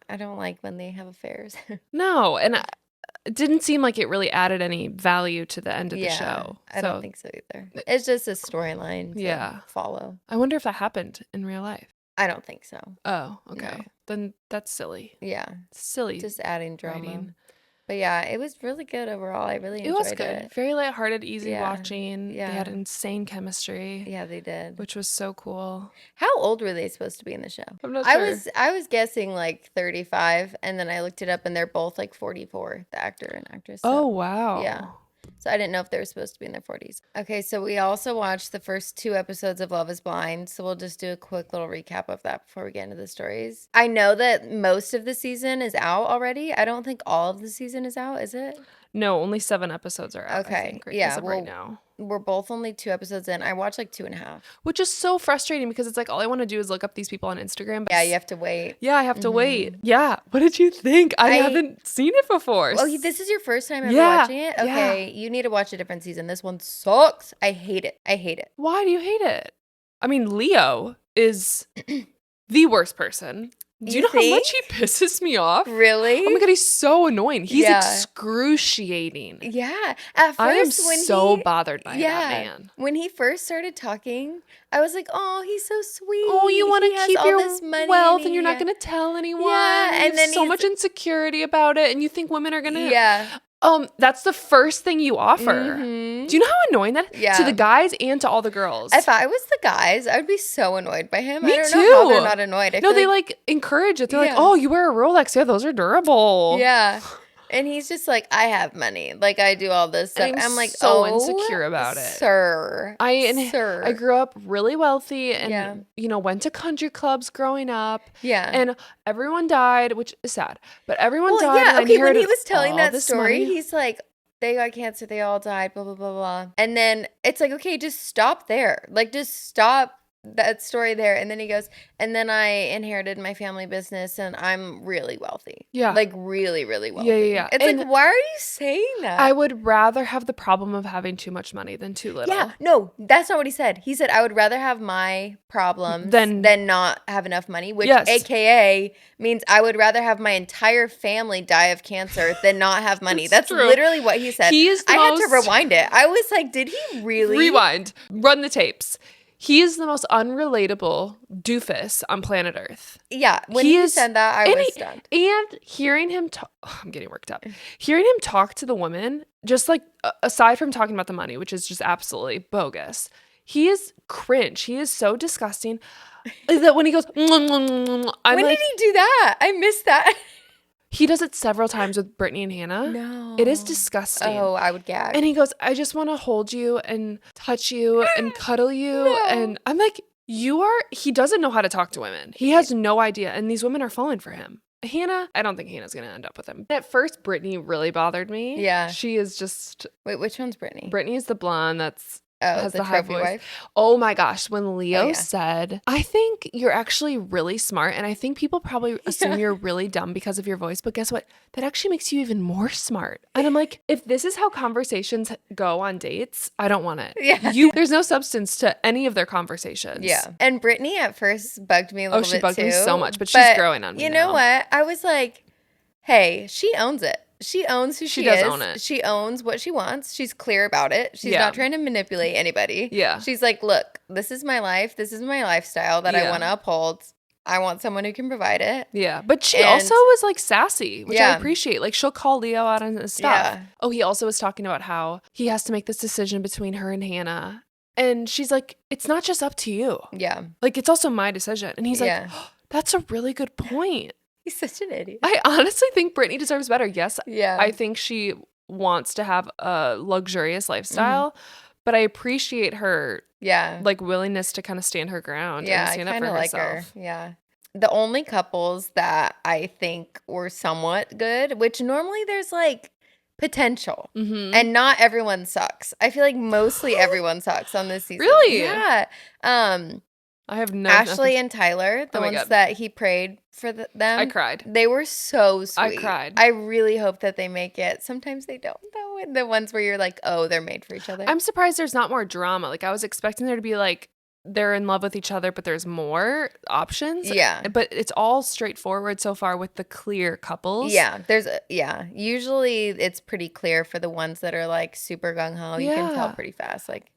S1: I don't like when they have affairs.
S2: No, and it didn't seem like it really added any value to the end of the show.
S1: I don't think so either. It's just a storyline to follow.
S2: I wonder if that happened in real life.
S1: I don't think so.
S2: Oh, okay.
S1: No.
S2: Then that's silly.
S1: Yeah.
S2: Silly.
S1: Just adding drama.
S2: writing.
S1: But yeah, it was really good overall. I really enjoyed it.
S2: It was good. Very lighthearted, easy
S1: Yeah.
S2: watching.
S1: Yeah.
S2: They had insane chemistry.
S1: Yeah, they did.
S2: Which was so cool.
S1: How old were they supposed to be in the show?
S2: I'm not sure.
S1: I was guessing like 35, and then I looked it up and they're both like 44, the actor and actress. So,
S2: Oh, wow.
S1: Yeah. So I didn't know if they were supposed to be in their 40s. Okay, so we also watched the first 2 episodes of Love is Blind. So we'll just do a quick little recap of that before we get into the stories. I know that most of the season is out already. I don't think all of the season is out, is it?
S2: No, only 7 episodes are out.
S1: Okay.
S2: I think,
S1: Yeah.
S2: right now.
S1: We're both only 2 episodes in. I watched like 2.5.
S2: Which is so frustrating because it's like all I want to do is look up these people on Instagram. But
S1: Yeah, you have to wait.
S2: Yeah, I have to wait. Yeah. What did you think? I haven't seen it before.
S1: Oh, this is your first time ever watching it? Okay, you need to watch a different season. This one sucks. I hate it. I hate it.
S2: Why do you hate it? I mean, Leo is the worst person. Do you know how much he pisses me off?
S1: Really?
S2: Oh my God, he's so annoying. He's excruciating.
S1: Yeah. At first,
S2: I am so bothered by that man.
S1: When he first started talking, I was like, oh, he's so sweet.
S2: Oh, you want to keep your wealth and you're not
S1: going
S2: going to tell anyone.
S1: Yeah.
S2: And then so much insecurity about it. And you think women are going to.
S1: Yeah.
S2: That's the first thing you offer. Do you know how annoying that is? To the guys and to all the girls?
S1: If I was the guys, I would be so annoyed by him.
S2: Me
S1: I don't
S2: too.
S1: know how they're not annoyed.
S2: No, they like encourage it. They're like, oh, you wear a Rolex. Yeah, those are durable.
S1: Yeah. And he's just like, I have money. Like, I do all this stuff. I'm like,
S2: so insecure about it.
S1: Sir.
S2: I grew up really wealthy and, went to country clubs growing up.
S1: Yeah.
S2: And everyone died, which is sad. But everyone died.
S1: Yeah,
S2: and
S1: okay,
S2: I
S1: when he was telling that story,
S2: money.
S1: he's like, they got cancer, they all died, blah, blah, blah, blah. And then it's like, okay, just stop there. Like, just stop that story there. And then he goes, and then I inherited my family business and I'm really wealthy.
S2: Yeah.
S1: Like really, really wealthy.
S2: Yeah.
S1: It's like, why are you saying that?
S2: I would rather have the problem of having too much money than too little.
S1: Yeah. No, that's not what he said. He said, I would rather have my problems than not have enough money, which AKA means I would rather have my entire family die of cancer than not have money. That's
S2: true.
S1: Literally what he said. I had to rewind it. I was like, did he really?
S2: Rewind. Run the tapes. He is the most unrelatable doofus on planet Earth.
S1: Yeah, when he said that, I was stunned.
S2: And hearing him talk, I'm getting worked up. Hearing him talk to the woman, just like aside from talking about the money, which is just absolutely bogus, he is cringe. He is so disgusting that when he goes, when
S1: did he do that? I missed that.
S2: He does it several times with Brittany and Hannah.
S1: No.
S2: It is disgusting.
S1: Oh, I would gag.
S2: And he goes, I just want to hold you and touch you and cuddle you.
S1: No.
S2: And I'm like, he doesn't know how to talk to women. He has no idea. And these women are falling for him. Hannah, I don't think Hannah's going to end up with him. At first, Brittany really bothered me.
S1: Yeah.
S2: She is just.
S1: Wait, which one's Brittany?
S2: Brittany is the blonde that's.
S1: Has the trophy wife?
S2: Oh my gosh. When Leo said, I think you're actually really smart. And I think people probably assume you're really dumb because of your voice. But guess what? That actually makes you even more smart. And I'm like, if this is how conversations go on dates, I don't want it.
S1: Yeah.
S2: There's no substance to any of their conversations.
S1: Yeah. And Brittany at first bugged me a little bit too.
S2: She bugged me so much. But she's growing on me
S1: You know
S2: now.
S1: what? I was like, hey, she owns it. She owns who she is.
S2: She does own it.
S1: She owns what she wants. She's clear about it. She's not trying to manipulate anybody.
S2: Yeah.
S1: She's like, look, this is my life. This is my lifestyle that I want to uphold. I want someone who can provide it.
S2: Yeah. But she also was like sassy, which I appreciate. Like she'll call Leo out on his stuff.
S1: Yeah.
S2: Oh, he also was talking about how he has to make this decision between her and Hannah. And she's like, it's not just up to you.
S1: Yeah.
S2: Like, it's also my decision. And he's like,
S1: Yeah.
S2: oh, that's a really good point.
S1: He's such an idiot.
S2: I honestly think Brittany deserves better. Yes,
S1: Yeah.
S2: I think she wants to have a luxurious lifestyle, but I appreciate her
S1: Yeah.
S2: like willingness to kind of stand her ground
S1: Yeah,
S2: and
S1: I
S2: stand up
S1: kind
S2: for
S1: of like her.
S2: herself.
S1: Yeah. The only couples that I think were somewhat good, which normally there's like potential,
S2: Mm-hmm.
S1: and not everyone sucks. I feel like mostly everyone sucks on this season.
S2: Really?
S1: Yeah.
S2: I have no
S1: Ashley and Tyler, the
S2: Oh my
S1: ones
S2: God.
S1: that he prayed for them.
S2: I cried.
S1: They were so sweet.
S2: I cried.
S1: I really hope that they make it. Sometimes they don't, though. And the ones where you're like, oh, they're made for each other.
S2: I'm surprised there's not more drama. Like, I was expecting there to be like they're in love with each other, but there's more options.
S1: Yeah.
S2: But it's all straightforward so far with the clear couples.
S1: Yeah, usually it's pretty clear for the ones that are like super gung ho. You can tell
S2: Yeah.
S1: pretty fast. Like,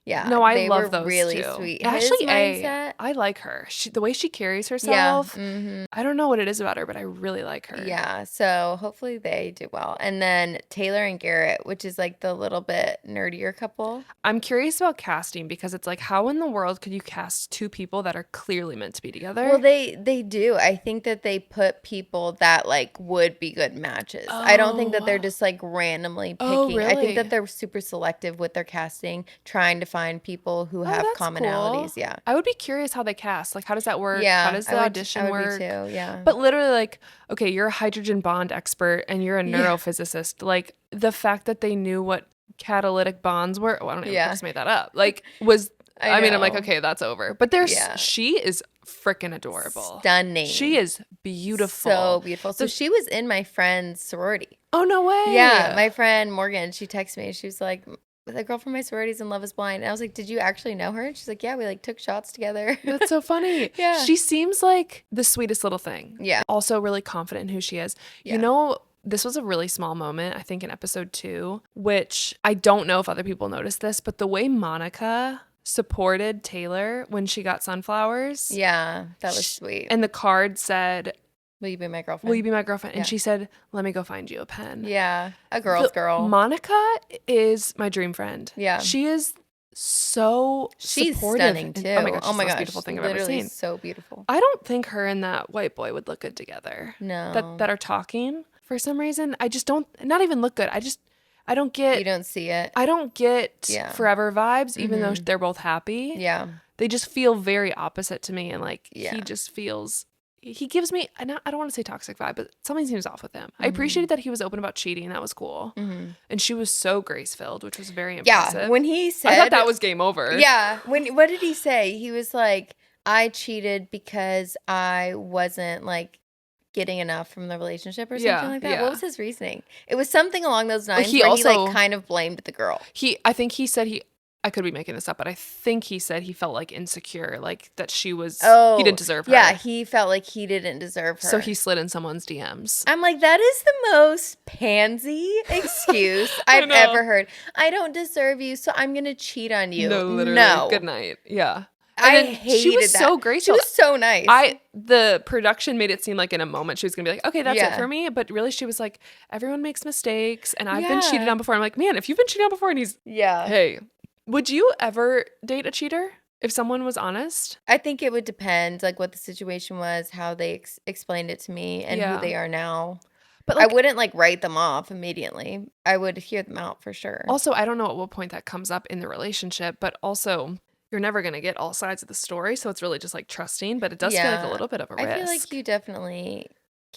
S1: yeah,
S2: No, I
S1: they
S2: love
S1: were
S2: those
S1: really
S2: too.
S1: sweet.
S2: Ashley
S1: His
S2: A,
S1: mindset,
S2: I like her. The way she carries
S1: yeah,
S2: herself. I don't know what it is about her, but I really like her.
S1: yeah. So hopefully they do well. And then Taylor and Garrett, which is like the little bit nerdier couple.
S2: I'm curious about casting because it's like, how in the world could you cast two people that are clearly meant to be together?
S1: Well, they do. I think that they put people that like would be good matches. I don't think that they're just like randomly picking.
S2: Oh,
S1: I think
S2: really?
S1: that they're super selective with their casting, trying to find people who have
S2: that's
S1: commonalities.
S2: cool.
S1: Yeah.
S2: I would be curious how they cast. Like, how does that work?
S1: Yeah.
S2: How does the audition
S1: I would
S2: work?
S1: be too. Yeah.
S2: But literally, like, okay, you're a hydrogen bond expert and you're a
S1: Yeah.
S2: neurophysicist. Like, the fact that they knew what catalytic bonds were, I don't even
S1: Yeah.
S2: just made that up. Like, was I mean, I'm like,
S1: know.
S2: okay, that's over. But there's
S1: Yeah.
S2: she is freaking adorable.
S1: Stunning.
S2: She is beautiful.
S1: So beautiful. So she was in my friend's sorority.
S2: Oh, no way.
S1: Yeah. My friend Morgan, she texted me. She was like, the girl from my sorority's in Love is Blind. And I was like, did you actually know her? And she's like, yeah, we like took shots together.
S2: That's so funny.
S1: Yeah.
S2: She seems like the sweetest little thing.
S1: Yeah.
S2: Also really confident in who she is.
S1: Yeah.
S2: You know, this was a really small moment, I think, in episode 2, which I don't know if other people noticed this, but the way Monica supported Taylor when she got sunflowers.
S1: Yeah. That was sweet.
S2: And the card said,
S1: will you be my girlfriend?
S2: will you be my girlfriend?
S1: Yeah.
S2: And she said, let me go find you a pen.
S1: Yeah. A girl's girl.
S2: Monica is my dream friend.
S1: Yeah.
S2: She is so
S1: She's
S2: supportive.
S1: stunning too.
S2: Oh my gosh, she's the most
S1: gosh,
S2: beautiful thing I've ever
S1: literally
S2: seen.
S1: so beautiful.
S2: I don't think her and that white boy would look good together.
S1: No.
S2: That are talking for some reason. I just don't, not even look good. I don't get.
S1: You don't see it.
S2: I don't get
S1: Yeah.
S2: forever vibes, even though they're both happy.
S1: Yeah.
S2: They just feel very opposite to me, and like
S1: Yeah.
S2: he just feels. He gives me. I don't want to say toxic vibe, but something seems off with him. I appreciated that he was open about cheating. That was cool. And she was so grace filled, which was very impressive.
S1: Yeah. When he said,
S2: I thought that was game over.
S1: Yeah. What did he say? He was like, I cheated because I wasn't like getting enough from the relationship or something like that.
S2: yeah.
S1: What was his reasoning? It was something along those lines
S2: he
S1: where he
S2: also-
S1: like kind of blamed the girl.
S2: I think he said I could be making this up, but I think he said he felt like insecure, like that she was, he didn't deserve her.
S1: Yeah, he felt like he didn't deserve her.
S2: So he slid in someone's DMs.
S1: I'm like, that is the most pansy excuse I've
S2: know.
S1: ever heard. I don't deserve you, so I'm going to cheat on you.
S2: No, literally.
S1: No.
S2: Good night. Yeah.
S1: I
S2: And then
S1: hated
S2: she was
S1: that.
S2: so
S1: She
S2: graceful.
S1: was so nice.
S2: The production made it seem like in a moment she was gonna be like, okay, that's it
S1: Yeah.
S2: for me. But really, she was like, everyone makes mistakes, and I've been
S1: Yeah.
S2: cheated on before. I'm like, man, if you've been cheated on before, and he's,
S1: Yeah.
S2: hey, would you ever date a cheater if someone was honest?
S1: I think it would depend, like what the situation was, how they explained it to me, and
S2: Yeah.
S1: who they are now.
S2: But
S1: I
S2: like,
S1: wouldn't like write them off immediately. I would hear them out for sure.
S2: also, I don't know at what point that comes up in the relationship, but also you're never gonna get all sides of the story, so it's really just like trusting. But it does feel like a
S1: Yeah.
S2: little bit of a risk.
S1: I feel like you definitely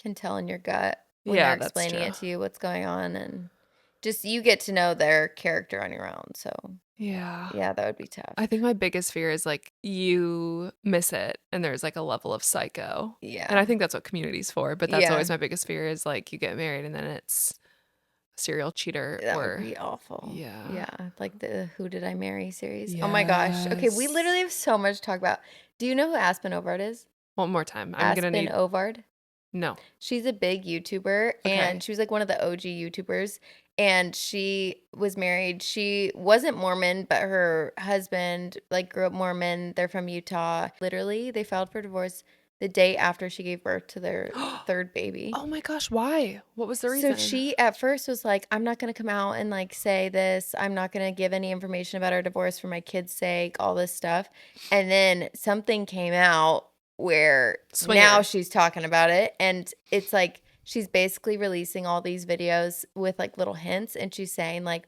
S1: can tell in your gut when
S2: Yeah,
S1: they're
S2: that's
S1: explaining it
S2: true.
S1: to you what's going on, and just you get to know their character on your own. So
S2: Yeah.
S1: yeah, that would be tough.
S2: I think my biggest fear is like you miss it and there's like a level of psycho.
S1: Yeah.
S2: And I think that's what Community's for. But that's
S1: Yeah.
S2: always my biggest fear is like you get married and then it's a serial cheater
S1: That
S2: or
S1: would be awful.
S2: Yeah.
S1: Yeah. Like the Who Did I Marry series. Oh my gosh. Okay, we
S2: Yes.
S1: literally have so much to talk about. Do you know who Aspen Ovard is?
S2: One more time. I'm
S1: Aspen
S2: gonna need
S1: Ovard.
S2: no.
S1: She's a big YouTuber, and she was like one of the OG YouTubers, and she was married. She wasn't Mormon, but her husband like grew up Mormon. They're from Utah. Literally, they filed for divorce the day after she gave birth to their third baby.
S2: Oh my gosh, why? What was the
S1: So
S2: reason?
S1: she at first was like, I'm not going to come out and like say this. I'm not going to give any information about our divorce for my kids' sake, all this stuff. And then something came out where now
S2: Swinger.
S1: she's talking about it. And it's like she's basically releasing all these videos with like little hints. And she's saying, like,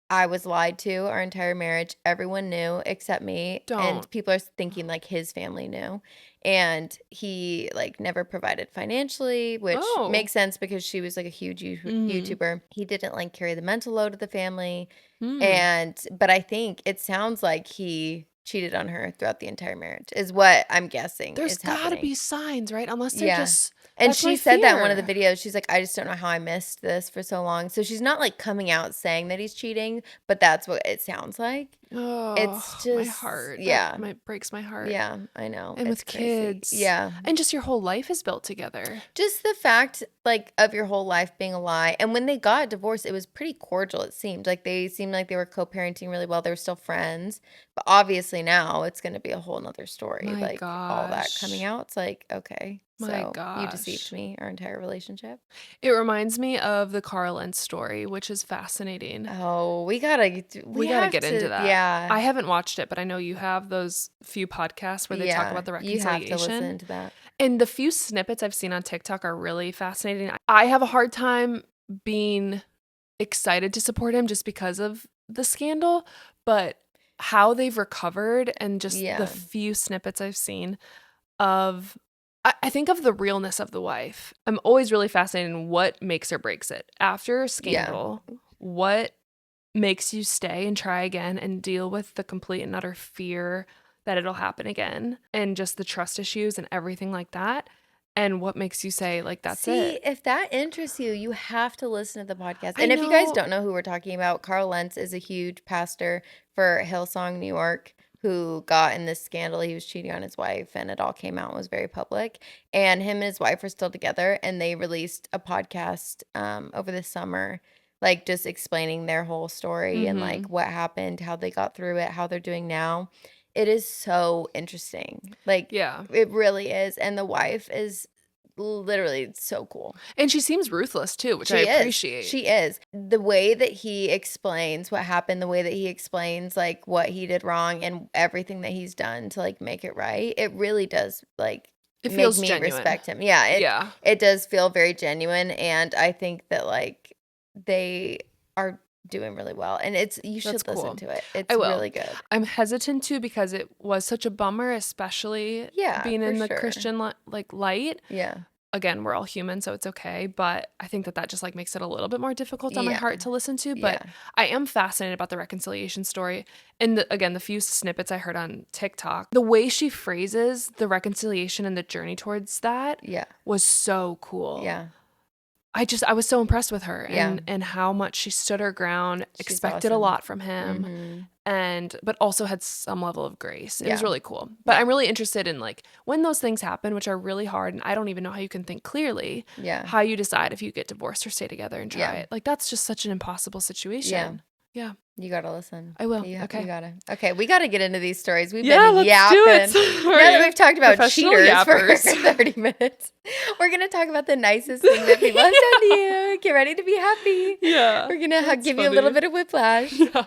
S1: I was lied to our entire marriage. Everyone knew except me.
S2: Don't.
S1: And people are thinking like his family knew. And he like never provided financially, which
S2: Oh.
S1: makes sense because she was like a huge
S2: Mhm.
S1: YouTuber. He didn't like carry the mental load of the family.
S2: Mm.
S1: But I think it sounds like he cheated on her throughout the entire marriage, is what I'm guessing
S2: There's
S1: is
S2: gotta
S1: happening.
S2: be signs, right? Unless they're
S1: Yeah.
S2: just
S1: And
S2: that's my
S1: she said that in one of the
S2: fear.
S1: videos. She's like, I just don't know how I missed this for so long. So she's not like coming out saying that he's cheating, but that's what it sounds like. It's
S2: Oh, my
S1: just,
S2: heart. That
S1: yeah.
S2: breaks my heart.
S1: Yeah, I know.
S2: And
S1: It's
S2: with
S1: crazy.
S2: kids.
S1: Yeah.
S2: And just your whole life is built together.
S1: Just the fact, like, of your whole life being a lie. And when they got divorced, it was pretty cordial, it seemed. Like, they seemed like they were co-parenting really well. They were still friends. But obviously now it's going to be a whole nother story.
S2: My
S1: Like, all that coming
S2: gosh.
S1: out. It's like, okay,
S2: My
S1: so you deceived
S2: gosh.
S1: me, our entire relationship.
S2: It reminds me of the Carl Lentz story, which is fascinating.
S1: Oh, we
S2: We gotta
S1: have
S2: get into
S1: to,
S2: that.
S1: yeah.
S2: I haven't watched it, but I know you have those few podcasts where they talk
S1: Yeah.
S2: about the
S1: You have to
S2: reconciliation.
S1: listen to that.
S2: And the few snippets I've seen on TikTok are really fascinating. I have a hard time being excited to support him just because of the scandal, but how they've recovered and just the
S1: Yeah.
S2: few snippets I've seen of I think of the realness of the wife. I'm always really fascinated in what makes or breaks it. After a
S1: Yeah.
S2: scandal, what makes you stay and try again and deal with the complete and utter fear that it'll happen again and just the trust issues and everything like that? And what makes you say, like, that's
S1: See,
S2: it?
S1: if that interests you, you have to listen to the podcast.
S2: I
S1: And if you guys
S2: know.
S1: don't know who we're talking about, Carl Lentz is a huge pastor for Hillsong, New York, who got in this scandal. He was cheating on his wife, and it all came out and was very public. And him and his wife are still together, and they released a podcast over the summer, like just explaining their whole story and like
S2: Mm-hmm.
S1: what happened, how they got through it, how they're doing now. It is so interesting. Like,
S2: Yeah.
S1: it really is. And the wife is literally so cool.
S2: And she seems ruthless too, which I
S1: She is.
S2: appreciate.
S1: She is. The way that he explains what happened, the way that he explains like what he did wrong and everything that he's done to like make it right, it really does like
S2: It
S1: make
S2: feels
S1: me
S2: genuine.
S1: respect him. Yeah,
S2: Yeah.
S1: it does feel very genuine, and I think that like they are doing really well, and you
S2: That's
S1: should listen
S2: cool.
S1: to it.
S2: I
S1: It's
S2: will.
S1: really good.
S2: I'm hesitant to because it was such a bummer, especially
S1: Yeah,
S2: being
S1: for
S2: in the
S1: sure.
S2: Christian like light.
S1: Yeah.
S2: Again, we're all human, so it's okay. But I think that just like makes it a little bit more difficult on my
S1: Yeah.
S2: heart to listen to.
S1: Yeah.
S2: But I am fascinated about the reconciliation story. And again, the few snippets I heard on TikTok, the way she phrases the reconciliation and the journey towards that
S1: Yeah.
S2: was so cool.
S1: Yeah.
S2: I was so impressed with her
S1: Yeah.
S2: and how much she stood her ground,
S1: She's
S2: expected a
S1: awesome.
S2: lot from him,
S1: Mhm.
S2: but also had some level of grace. It was
S1: Yeah.
S2: really cool. But I'm really interested in like when those things happen, which are really hard, and I don't even know how you can think clearly,
S1: Yeah.
S2: how you decide if you get divorced or stay together and try
S1: Yeah.
S2: it. Like that's just such an impossible situation. Yeah.
S1: You gotta listen.
S2: I will.
S1: You
S2: Okay.
S1: gotta. Okay, we gotta get into these stories. We've
S2: Yeah,
S1: been
S2: let's
S1: yapping.
S2: do it.
S1: Now that we've talked about
S2: Professional
S1: cheaters for
S2: yappers.
S1: 30 minutes, we're gonna talk about the nicest thing that people have done to you. Get ready to be happy.
S2: Yeah.
S1: We're gonna
S2: that's
S1: give you a little
S2: funny.
S1: bit of whiplash.
S2: Yeah.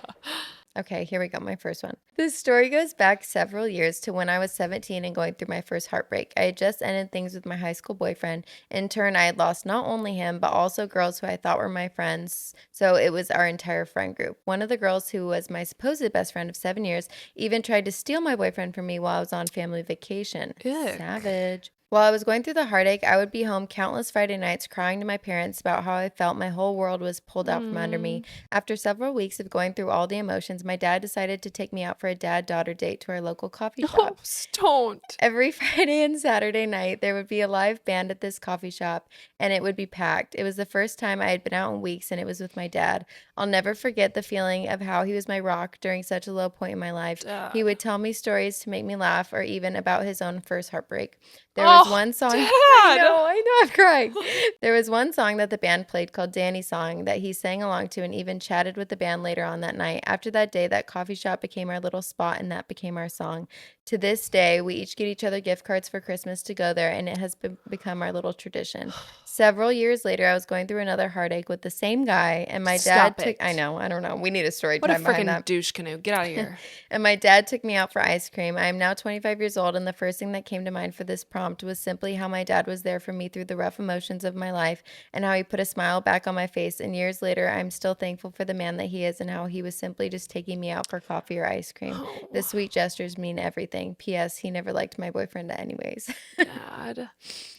S1: Okay, here we go. My first one. This story goes back several years to when I was 17 and going through my first heartbreak. I had just ended things with my high school boyfriend. In turn, I had lost not only him, but also girls who I thought were my friends. So it was our entire friend group. One of the girls, who was my supposed best friend of 7 years, even tried to steal my boyfriend from me while I was on family vacation.
S2: Ick.
S1: Savage. While I was going through the heartache, I would be home countless Friday nights crying to my parents about how I felt my whole world was pulled out from under me. After several weeks of going through all the emotions, my dad decided to take me out for a dad-daughter date to our local coffee shop.
S2: Don't.
S1: Every Friday and Saturday night, there would be a live band at this coffee shop, and it would be packed. It was the first time I had been out in weeks, and it was with my dad. I'll never forget the feeling of how he was my rock during such a low point in my life.
S2: Dad.
S1: He would tell me stories to make me laugh, or even about his own first heartbreak. There was one song.
S2: Dad.
S1: I know, I'm crying. There was one song that the band played called Danny's Song that he sang along to and even chatted with the band later on that night. After that day, that coffee shop became our little spot, and that became our song. To this day, we each get each other gift cards for Christmas to go there, and it has become our little tradition. Several years later, I was going through another heartache with the same guy, and my dad
S2: Stop
S1: took, I
S2: it.
S1: know, I don't know. We need a story
S2: What a
S1: time behind
S2: freaking
S1: that.
S2: douche canoe. Get out of here.
S1: And my dad took me out for ice cream. I am now 25 years old, and the first thing that came to mind for this prompt was simply how my dad was there for me through the rough emotions of my life and how he put a smile back on my face. And years later, I'm still thankful for the man that he is and how he was simply just taking me out for coffee or ice cream. The
S2: Oh,
S1: sweet gestures mean everything. P.S. He never liked my boyfriend anyways.
S2: Dad.
S1: Isn't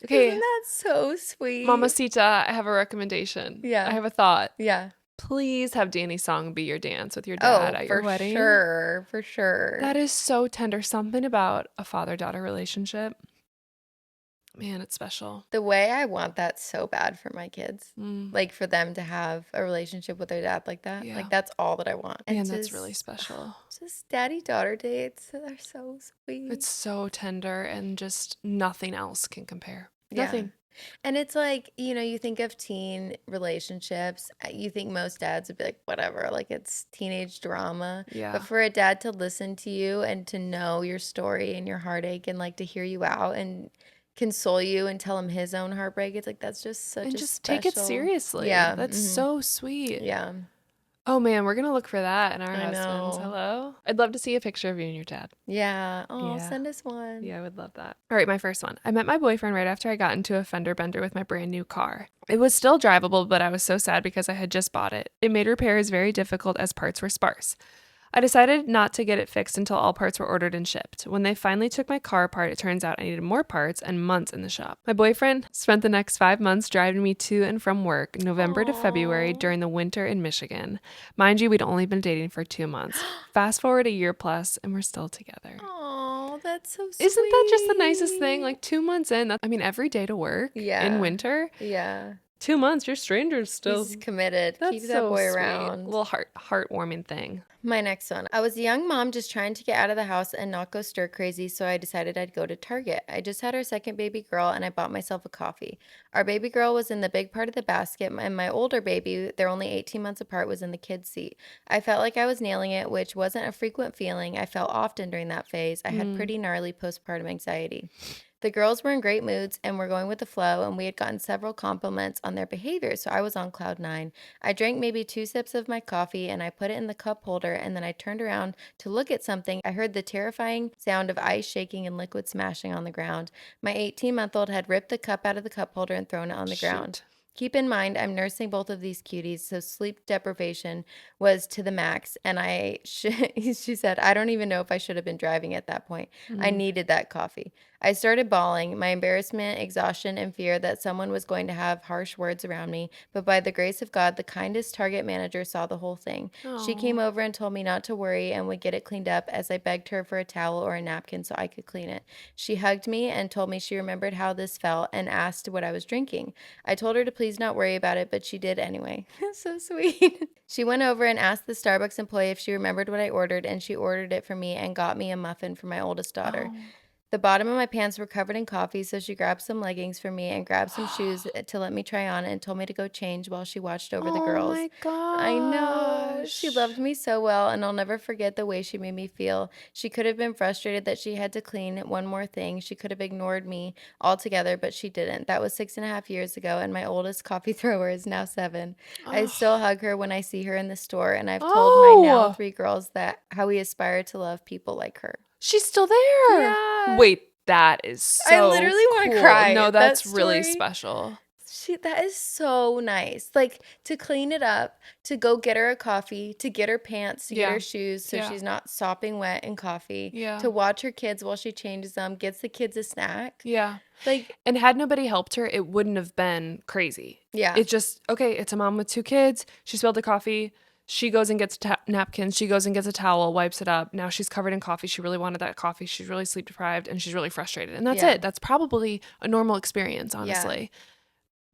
S2: Okay,
S1: that so sweet?
S2: Mamacita, I have a recommendation. I
S1: Yeah.
S2: have a thought.
S1: Yeah.
S2: Please have Danny's song be your dance with your dad
S1: Oh,
S2: at your
S1: for
S2: wedding.
S1: sure. For sure.
S2: That is so tender. Something about a father-daughter relationship. Man, it's special.
S1: The way I want that so bad for my kids.
S2: Mm,
S1: Like for them to have a relationship with their dad like that.
S2: yeah.
S1: Like that's all that I want.
S2: Man,
S1: And
S2: that's really special.
S1: just daddy-daughter dates. They're so sweet.
S2: It's so tender and just nothing else can compare.
S1: Yeah.
S2: Nothing.
S1: And it's like, you think of teen relationships, you think most dads would be like, whatever, like it's teenage drama.
S2: Yeah.
S1: But for a dad to listen to you and to know your story and your heartache and like to hear you out and console you and tell him his own heartbreak, it's like that's just such
S2: And
S1: a
S2: just take it
S1: special.
S2: seriously.
S1: Yeah.
S2: That's so sweet.
S1: Yeah.
S2: Oh man, we're gonna look for that in our
S1: I
S2: husbands.
S1: know.
S2: Hello? I'd love to see a picture of you and your dad.
S1: Yeah. Oh,
S2: Yeah.
S1: send us one.
S2: Yeah, I would love that. All right, my first one. I met my boyfriend right after I got into a fender bender with my brand new car. It was still drivable, but I was so sad because I had just bought it. It made repairs very difficult as parts were sparse. I decided not to get it fixed until all parts were ordered and shipped. When they finally took my car apart, it turns out I needed more parts and months in the shop. My boyfriend spent the next 5 months driving me to and from work, November to February,
S1: Aw.
S2: during the winter in Michigan. Mind you, we'd only been dating for 2 months. Fast forward a year plus, and we're still together.
S1: Oh, that's so sweet.
S2: Isn't that just the nicest thing? Like 2 months in, every day to work
S1: Yeah.
S2: in winter.
S1: Yeah.
S2: 2 months, you're strangers still.
S1: He's committed.
S2: That's
S1: Keep that
S2: so
S1: boy
S2: sweet.
S1: around.
S2: Little heartwarming thing.
S1: My next one. I was a young mom just trying to get out of the house and not go stir crazy, so I decided I'd go to Target. I just had our second baby girl and I bought myself a coffee. Our baby girl was in the big part of the basket, and my older baby, they're only 18 months apart, was in the kid's seat. I felt like I was nailing it, which wasn't a frequent feeling. I felt often during that phase. I had pretty gnarly postpartum anxiety. The girls were in great moods and were going with the flow, and we had gotten several compliments on their behavior, so I was on cloud nine. I drank maybe 2 sips of my coffee and I put it in the cup holder, and then I turned around to look at something. I heard the terrifying sound of ice shaking and liquid smashing on the ground. My 18-month-old had ripped the cup out of the cup holder and thrown it on the ground. Keep in mind, I'm nursing both of these cuties, so sleep deprivation was to the max. And she said, I don't even know if I should have been driving at that point. I needed that coffee. I started bawling, my embarrassment, exhaustion, and fear that someone was going to have harsh words around me. But by the grace of God, the kindest Target manager saw the whole thing. She came over and told me not to worry and would get it cleaned up as I begged her for a towel or a napkin so I could clean it. She hugged me and told me she remembered how this felt and asked what I was drinking. I told her to please not worry about it, but she did anyway. So sweet. She went over and asked the Starbucks employee if she remembered what I ordered, and she ordered it for me and got me a muffin for my oldest daughter. The bottom of my pants were covered in coffee, so she grabbed some leggings for me and grabbed some shoes to let me try on and told me to go change while she watched over the girls.
S2: Oh my gosh.
S1: I know. She loved me so well, and I'll never forget the way she made me feel. She could have been frustrated that she had to clean one more thing. She could have ignored me altogether, but she didn't. That was 6.5 years ago, and my oldest coffee thrower is now 7. I still hug her when I see her in the store, and I've told my now 3 girls that how we aspire to love people like her.
S2: She's still there.
S1: Yeah.
S2: Wait, that is so
S1: I literally want to
S2: cool.
S1: cry.
S2: No, that's
S1: That
S2: really
S1: story.
S2: special.
S1: That is so nice. Like to clean it up, to go get her a coffee, to get her pants, to get her shoes so she's not sopping wet in coffee, to watch her kids while she changes them, gets the kids a snack.
S2: Yeah.
S1: Like,
S2: and had nobody helped her, it wouldn't have been crazy.
S1: Yeah.
S2: It's just, okay, it's a mom with 2 kids. She spilled the coffee. She goes and gets napkins. She goes and gets a towel, wipes it up. Now she's covered in coffee. She really wanted that coffee. She's really sleep deprived and she's really frustrated. And that's it. That's probably a normal experience, honestly.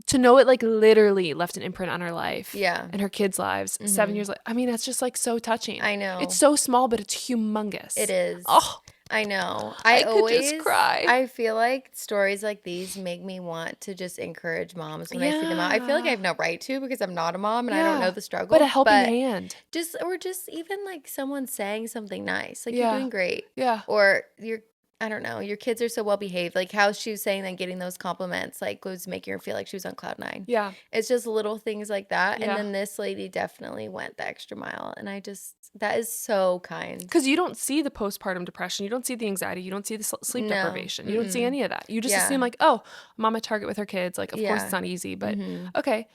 S2: To know it like literally left an imprint on her life.
S1: Yeah.
S2: And her kids' lives 7 years later. I mean, that's just like so touching.
S1: I know.
S2: It's so small, but it's humongous.
S1: It is.
S2: Oh.
S1: I know.
S2: I could just cry.
S1: I feel like stories like these make me want to just encourage moms when I see them out. I feel like I
S2: Yeah.
S1: have no right to because I'm not a mom and I don't know
S2: Yeah.
S1: the
S2: But a
S1: struggles,
S2: helping
S1: but
S2: hand.
S1: just even like someone saying something nice, like you're
S2: Yeah.
S1: doing great,
S2: Yeah.
S1: or you're, I don't know, your kids are so well behaved. Like how she was saying that getting those compliments like was making her feel like she was on cloud nine.
S2: Yeah.
S1: It's just little things like that. And
S2: Yeah.
S1: then this lady definitely went the extra mile. And that is so kind.
S2: Because you don't see the postpartum depression. You don't see the anxiety. You don't see the sleep
S1: No.
S2: deprivation. You don't see
S1: Mm-mm.
S2: any of that. You just assume,
S1: Yeah.
S2: like, oh, mom at Target with her kids. Like, of course it's
S1: Yeah.
S2: not easy, but
S1: Mm-hmm.
S2: okay.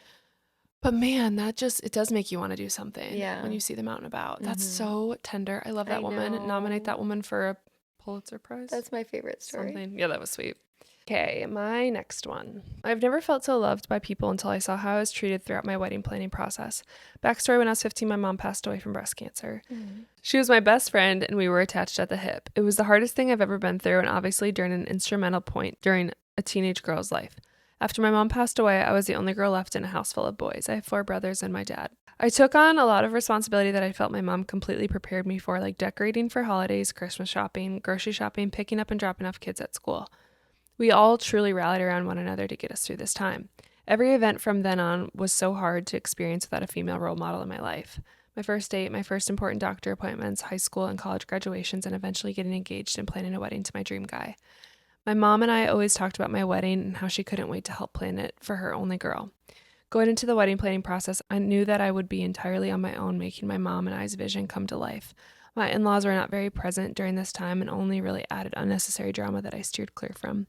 S2: But man, it does make you want to do something when
S1: Yeah.
S2: you see them out and about. That's
S1: Mm-hmm.
S2: so tender. I love
S1: I
S2: that woman. Nominate that
S1: know.
S2: woman for a Pulitzer Prize.
S1: That's my favorite story.
S2: Something. Yeah, that was sweet. Okay, my next one. I've never felt so loved by people until I saw how I was treated throughout my wedding planning process. Backstory: when I was 15, my mom passed away from breast cancer.
S1: Mm.
S2: She was my best friend, and we were attached at the hip. It was the hardest thing I've ever been through, and obviously during an instrumental point during a teenage girl's life. After my mom passed away, I was the only girl left in a house full of boys. I have 4 brothers and my dad. I took on a lot of responsibility that I felt my mom completely prepared me for, like decorating for holidays, Christmas shopping, grocery shopping, picking up and dropping off kids at school. We all truly rallied around one another to get us through this time. Every event from then on was so hard to experience without a female role model in my life. My first date, my first important doctor appointments, high school and college graduations, and eventually getting engaged and planning a wedding to my dream guy. My mom and I always talked about my wedding and how she couldn't wait to help plan it for her only girl. Going into the wedding planning process, I knew that I would be entirely on my own, making my mom and I's vision come to life. My in-laws were not very present during this time and only really added unnecessary drama that I steered clear from.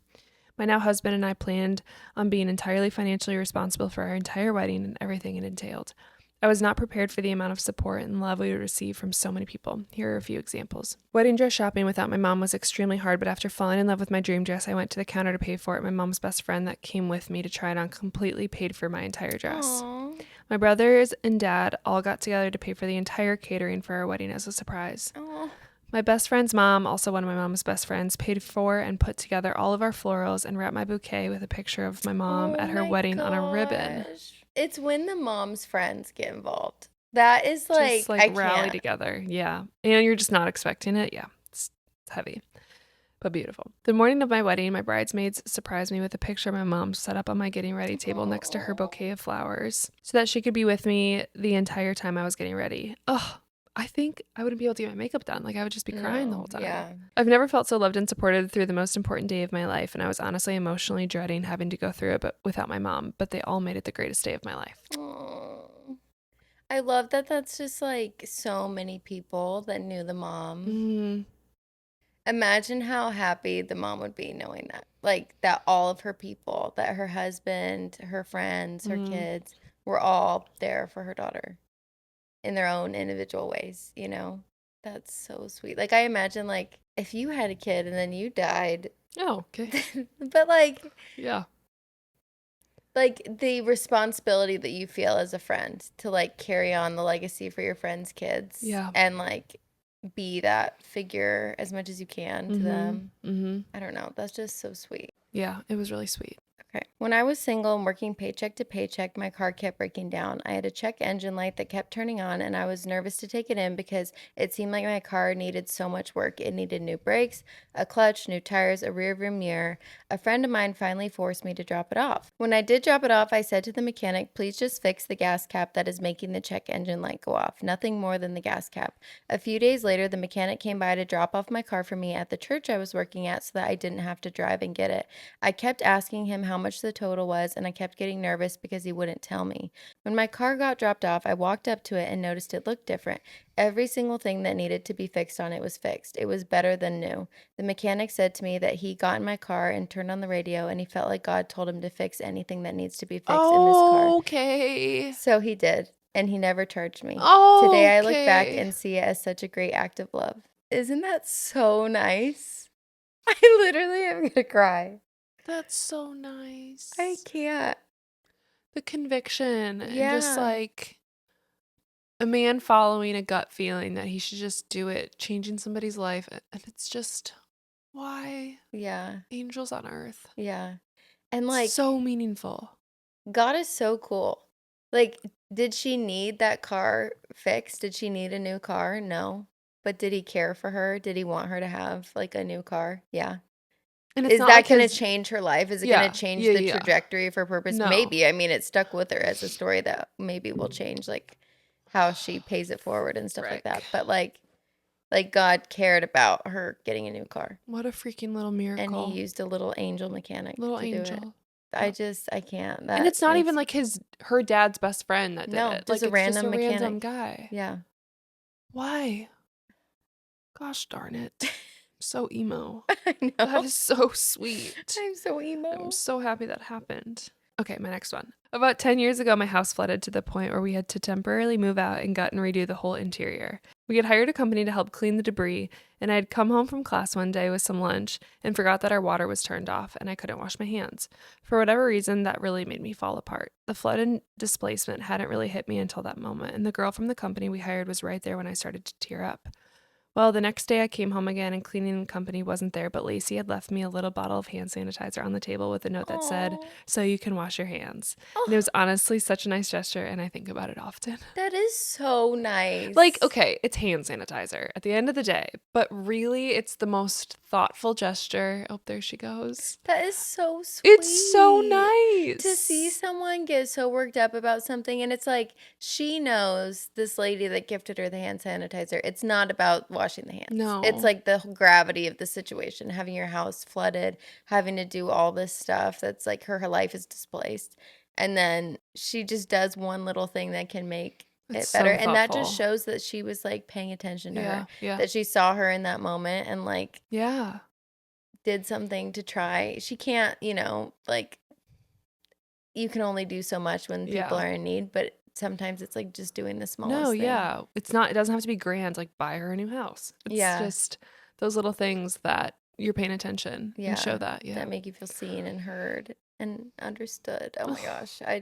S2: My now husband and I planned on being entirely financially responsible for our entire wedding and everything it entailed. I was not prepared for the amount of support and love we would receive from so many people. Here are a few examples. Wedding dress shopping without my mom was extremely hard, but after falling in love with my dream dress, I went to the counter to pay for it. My mom's best friend that came with me to try it on completely paid for my entire dress.
S1: Aw.
S2: My brothers and dad all got together to pay for the entire catering for our wedding as a surprise.
S1: Aw.
S2: My best friend's mom, also one of my mom's best friends, paid for and put together all of our florals and wrapped my bouquet with a picture of my mom
S1: Oh
S2: at her
S1: my
S2: wedding on a ribbon.
S1: gosh. It's when the mom's friends get involved. That is
S2: Just
S1: like,
S2: like
S1: I
S2: rally
S1: can't.
S2: together. Yeah. And you're just not expecting it. Yeah. It's heavy, but beautiful. The morning of my wedding, my bridesmaids surprised me with a picture of my mom set up on my getting ready table next to her
S1: Aw.
S2: bouquet of flowers so that she could be with me the entire time I was getting ready. Ugh. I think I wouldn't be able to get my makeup done. Like I would just be crying the
S1: No,
S2: whole time.
S1: yeah.
S2: I've never felt so loved and supported through the most important day of my life, and I was honestly emotionally dreading having to go through it but without my mom, but they all made it the greatest day of my life.
S1: Aw. I love that that's just like so many people that knew the mom.
S2: Mm,
S1: Imagine how happy the mom would be knowing that. Like that all of her people, that her husband, her friends, her
S2: mm.
S1: kids were all there for her daughter in their own individual ways, you know? That's so sweet. Like I imagine like if you had a kid and then you died,
S2: Oh, okay.
S1: but
S2: Yeah.
S1: like the responsibility that you feel as a friend to like carry on the legacy for your friends' kids
S2: Yeah.
S1: and like be that figure as much as you can to them.
S2: Mm-hmm.
S1: I don't know. That's just so sweet.
S2: Yeah, it was really sweet.
S1: Okay. When I was single and working paycheck to paycheck, my car kept breaking down. I had a check engine light that kept turning on, and I was nervous to take it in because it seemed like my car needed so much work. It needed new brakes, a clutch, new tires, a rear view mirror. A friend of mine finally forced me to drop it off. When I did drop it off, I said to the mechanic, please just fix the gas cap that is making the check engine light go off. Nothing more than the gas cap. A few days later, the mechanic came by to drop off my car for me at the church I was working at so that I didn't have to drive and get it. I kept asking him how much the total was, and I kept getting nervous because he wouldn't tell me. When my car got dropped off, I walked up to it and noticed it looked different. Every single thing that needed to be fixed on it was fixed. It was better than new. The mechanic said to me that he got in my car and turned on the radio, and he felt like God told him to fix anything that needs to be fixed in this car.
S2: Okay.
S1: So he did, and he never charged me. Today I look back
S2: Okay.
S1: and see it as such a great act of love. Isn't that so nice? I literally am gonna cry.
S2: That's so nice.
S1: I can't.
S2: The conviction and just
S1: Yeah.
S2: like a man following a gut feeling that he should just do it, changing somebody's life. And it's just, why?
S1: Yeah.
S2: Angels on earth.
S1: Yeah. And like,
S2: So meaningful.
S1: God is so cool. Like, did she need that car fixed? Did she need a new car? No. But did he care for her? Did he want her to have, like, a new car? Yeah.
S2: And it's
S1: Is
S2: not
S1: that
S2: like
S1: gonna
S2: his
S1: change her life? Is it gonna
S2: Yeah.
S1: change
S2: Yeah,
S1: the
S2: yeah.
S1: trajectory of her purpose?
S2: No.
S1: Maybe. I mean, it stuck with her as a story that maybe will change, like, how she pays it forward and stuff like that.
S2: Frick.
S1: But, like, God cared about her getting a new car,
S2: What a freaking little
S1: and he
S2: miracle.
S1: used a little angel mechanic
S2: Little
S1: to do it.
S2: angel.
S1: I can't.
S2: And
S1: That
S2: it's not even
S1: makes
S2: like her dad's best friend that did
S1: No,
S2: it.
S1: just
S2: Like,
S1: a
S2: it's just a
S1: random
S2: random
S1: mechanic.
S2: guy.
S1: Yeah.
S2: Why? Gosh darn it. So emo.
S1: I
S2: That
S1: know.
S2: is so sweet.
S1: I'm so
S2: I'm
S1: emo.
S2: so happy that happened. Okay, my next one. About 10 years ago, my house flooded to the point where we had to temporarily move out and gut and redo the whole interior. We had hired a company to help clean the debris, and I had come home from class one day with some lunch and forgot that our water was turned off and I couldn't wash my hands. For whatever reason, that really made me fall apart. The flood and displacement hadn't really hit me until that moment, and the girl from the company we hired was right there when I started to tear up. Well, the next day I came home again and cleaning company wasn't there, but Lacey had left me a little bottle of hand sanitizer on the table with a note that said,
S1: Aw.
S2: "So you can wash your hands." And it
S1: Oh,
S2: was honestly such a nice gesture, and I think about it often.
S1: that is so nice.
S2: Like, okay, it's hand sanitizer at the end of the day, but really it's the most thoughtful gesture. Oh, there she goes.
S1: That is so
S2: It's so
S1: sweet to see
S2: nice.
S1: someone get so worked up about something. And it's like she knows, this lady that gifted her the hand sanitizer. It's not about washing the hands. It's
S2: No.
S1: like the gravity of the situation, having your house flooded, having to do all this stuff that's like her life is displaced. And then she just does one little thing that can make
S2: It's
S1: it better.
S2: so
S1: And that just
S2: thoughtful.
S1: shows that she was like paying attention to her,
S2: Yeah, yeah.
S1: that she saw her in that moment and like
S2: Yeah.
S1: did something to try. She can't, like, you can only do so much when people
S2: Yeah.
S1: are in need, but sometimes it's like just doing the
S2: No,
S1: smallest thing.
S2: yeah. It doesn't have to be grand, like buy her a new house. It's
S1: Yeah.
S2: just those little things that you're paying attention and show
S1: Yeah.
S2: that. Yeah.
S1: That make you feel seen and heard and understood. Oh my gosh. I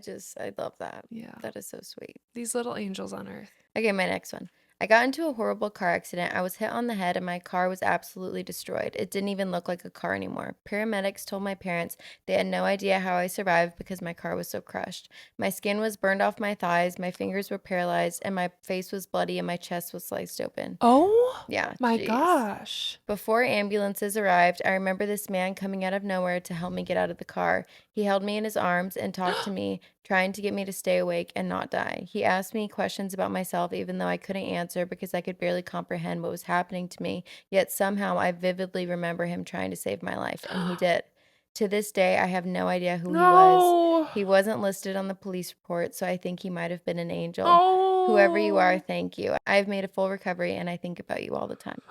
S1: love that.
S2: Yeah.
S1: That is so sweet.
S2: These little angels on earth.
S1: Okay, my next one. I got into a horrible car accident. I was hit on the head and my car was absolutely destroyed. It didn't even look like a car anymore. Paramedics told my parents they had no idea how I survived because my car was so crushed. My skin was burned off my thighs, my fingers were paralyzed, and my face was bloody and my chest was sliced open.
S2: Oh
S1: Yeah,
S2: my
S1: jeez.
S2: gosh.
S1: Before ambulances arrived, I remember this man coming out of nowhere to help me get out of the car. He held me in his arms and talked to me, trying to get me to stay awake and not die. He asked me questions about myself, even though I couldn't answer because I could barely comprehend what was happening to me. Yet somehow I vividly remember him trying to save my life, and he did. To this day, I have no idea who he was.
S2: No.
S1: He wasn't listed on the police report, so I think he might have been an angel. Whoever you are,
S2: Oh.
S1: thank you. I've made a full recovery, and I think about you all the time.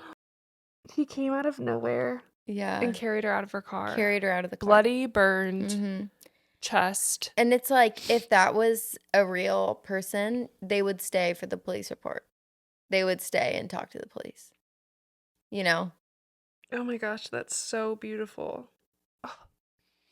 S2: He came out of nowhere
S1: Yeah.
S2: and carried her out of her car.
S1: Carried her out of the car.
S2: Bloody, burned,
S1: Mm-hmm.
S2: chest.
S1: And it's like, if that was a real person, they would stay for the police report. They would stay and talk to the police. You know?
S2: Oh my gosh, that's so beautiful.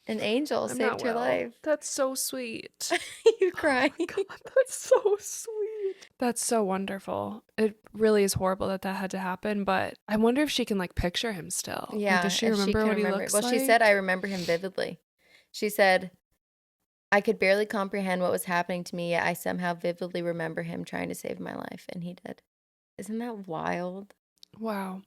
S1: An angel
S2: I'm
S1: saved
S2: not
S1: her
S2: well.
S1: life.
S2: That's so sweet.
S1: You crying.
S2: Oh my God, that's so sweet. That's so wonderful. It really is horrible that had to happen, but I wonder if she can like picture him still. Like,
S1: Yeah,
S2: does she
S1: if
S2: remember
S1: can
S2: what he
S1: remember.
S2: looks
S1: Well,
S2: like?
S1: she said, I remember him vividly. She said, I could barely comprehend what was happening to me, yet I somehow vividly remember him trying to save my life, and he did. Isn't that wild?
S2: Wow.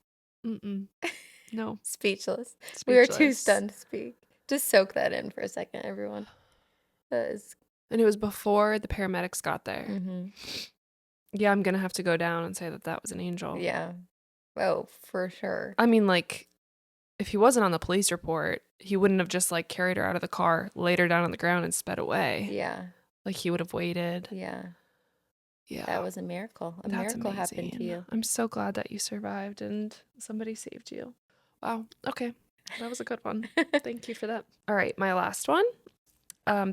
S2: No.
S1: Speechless. We are too
S2: Speechless.
S1: stunned to speak. Just soak that in for a second, everyone. That is.
S2: And it was before the paramedics got there.
S1: Mm-hmm.
S2: Yeah, I'm gonna have to go down and say that was an angel.
S1: Yeah. Oh, for sure.
S2: I mean, like, if he wasn't on the police report, he wouldn't have just like carried her out of the car, laid her down on the ground, and sped away.
S1: Yeah.
S2: Like, he would have waited.
S1: Yeah.
S2: Yeah.
S1: That was a miracle. A
S2: That's
S1: miracle happened to
S2: amazing.
S1: you.
S2: I'm so glad that you survived and somebody saved you. Wow. Okay. That was a good one. Thank you for that. All right, my last one.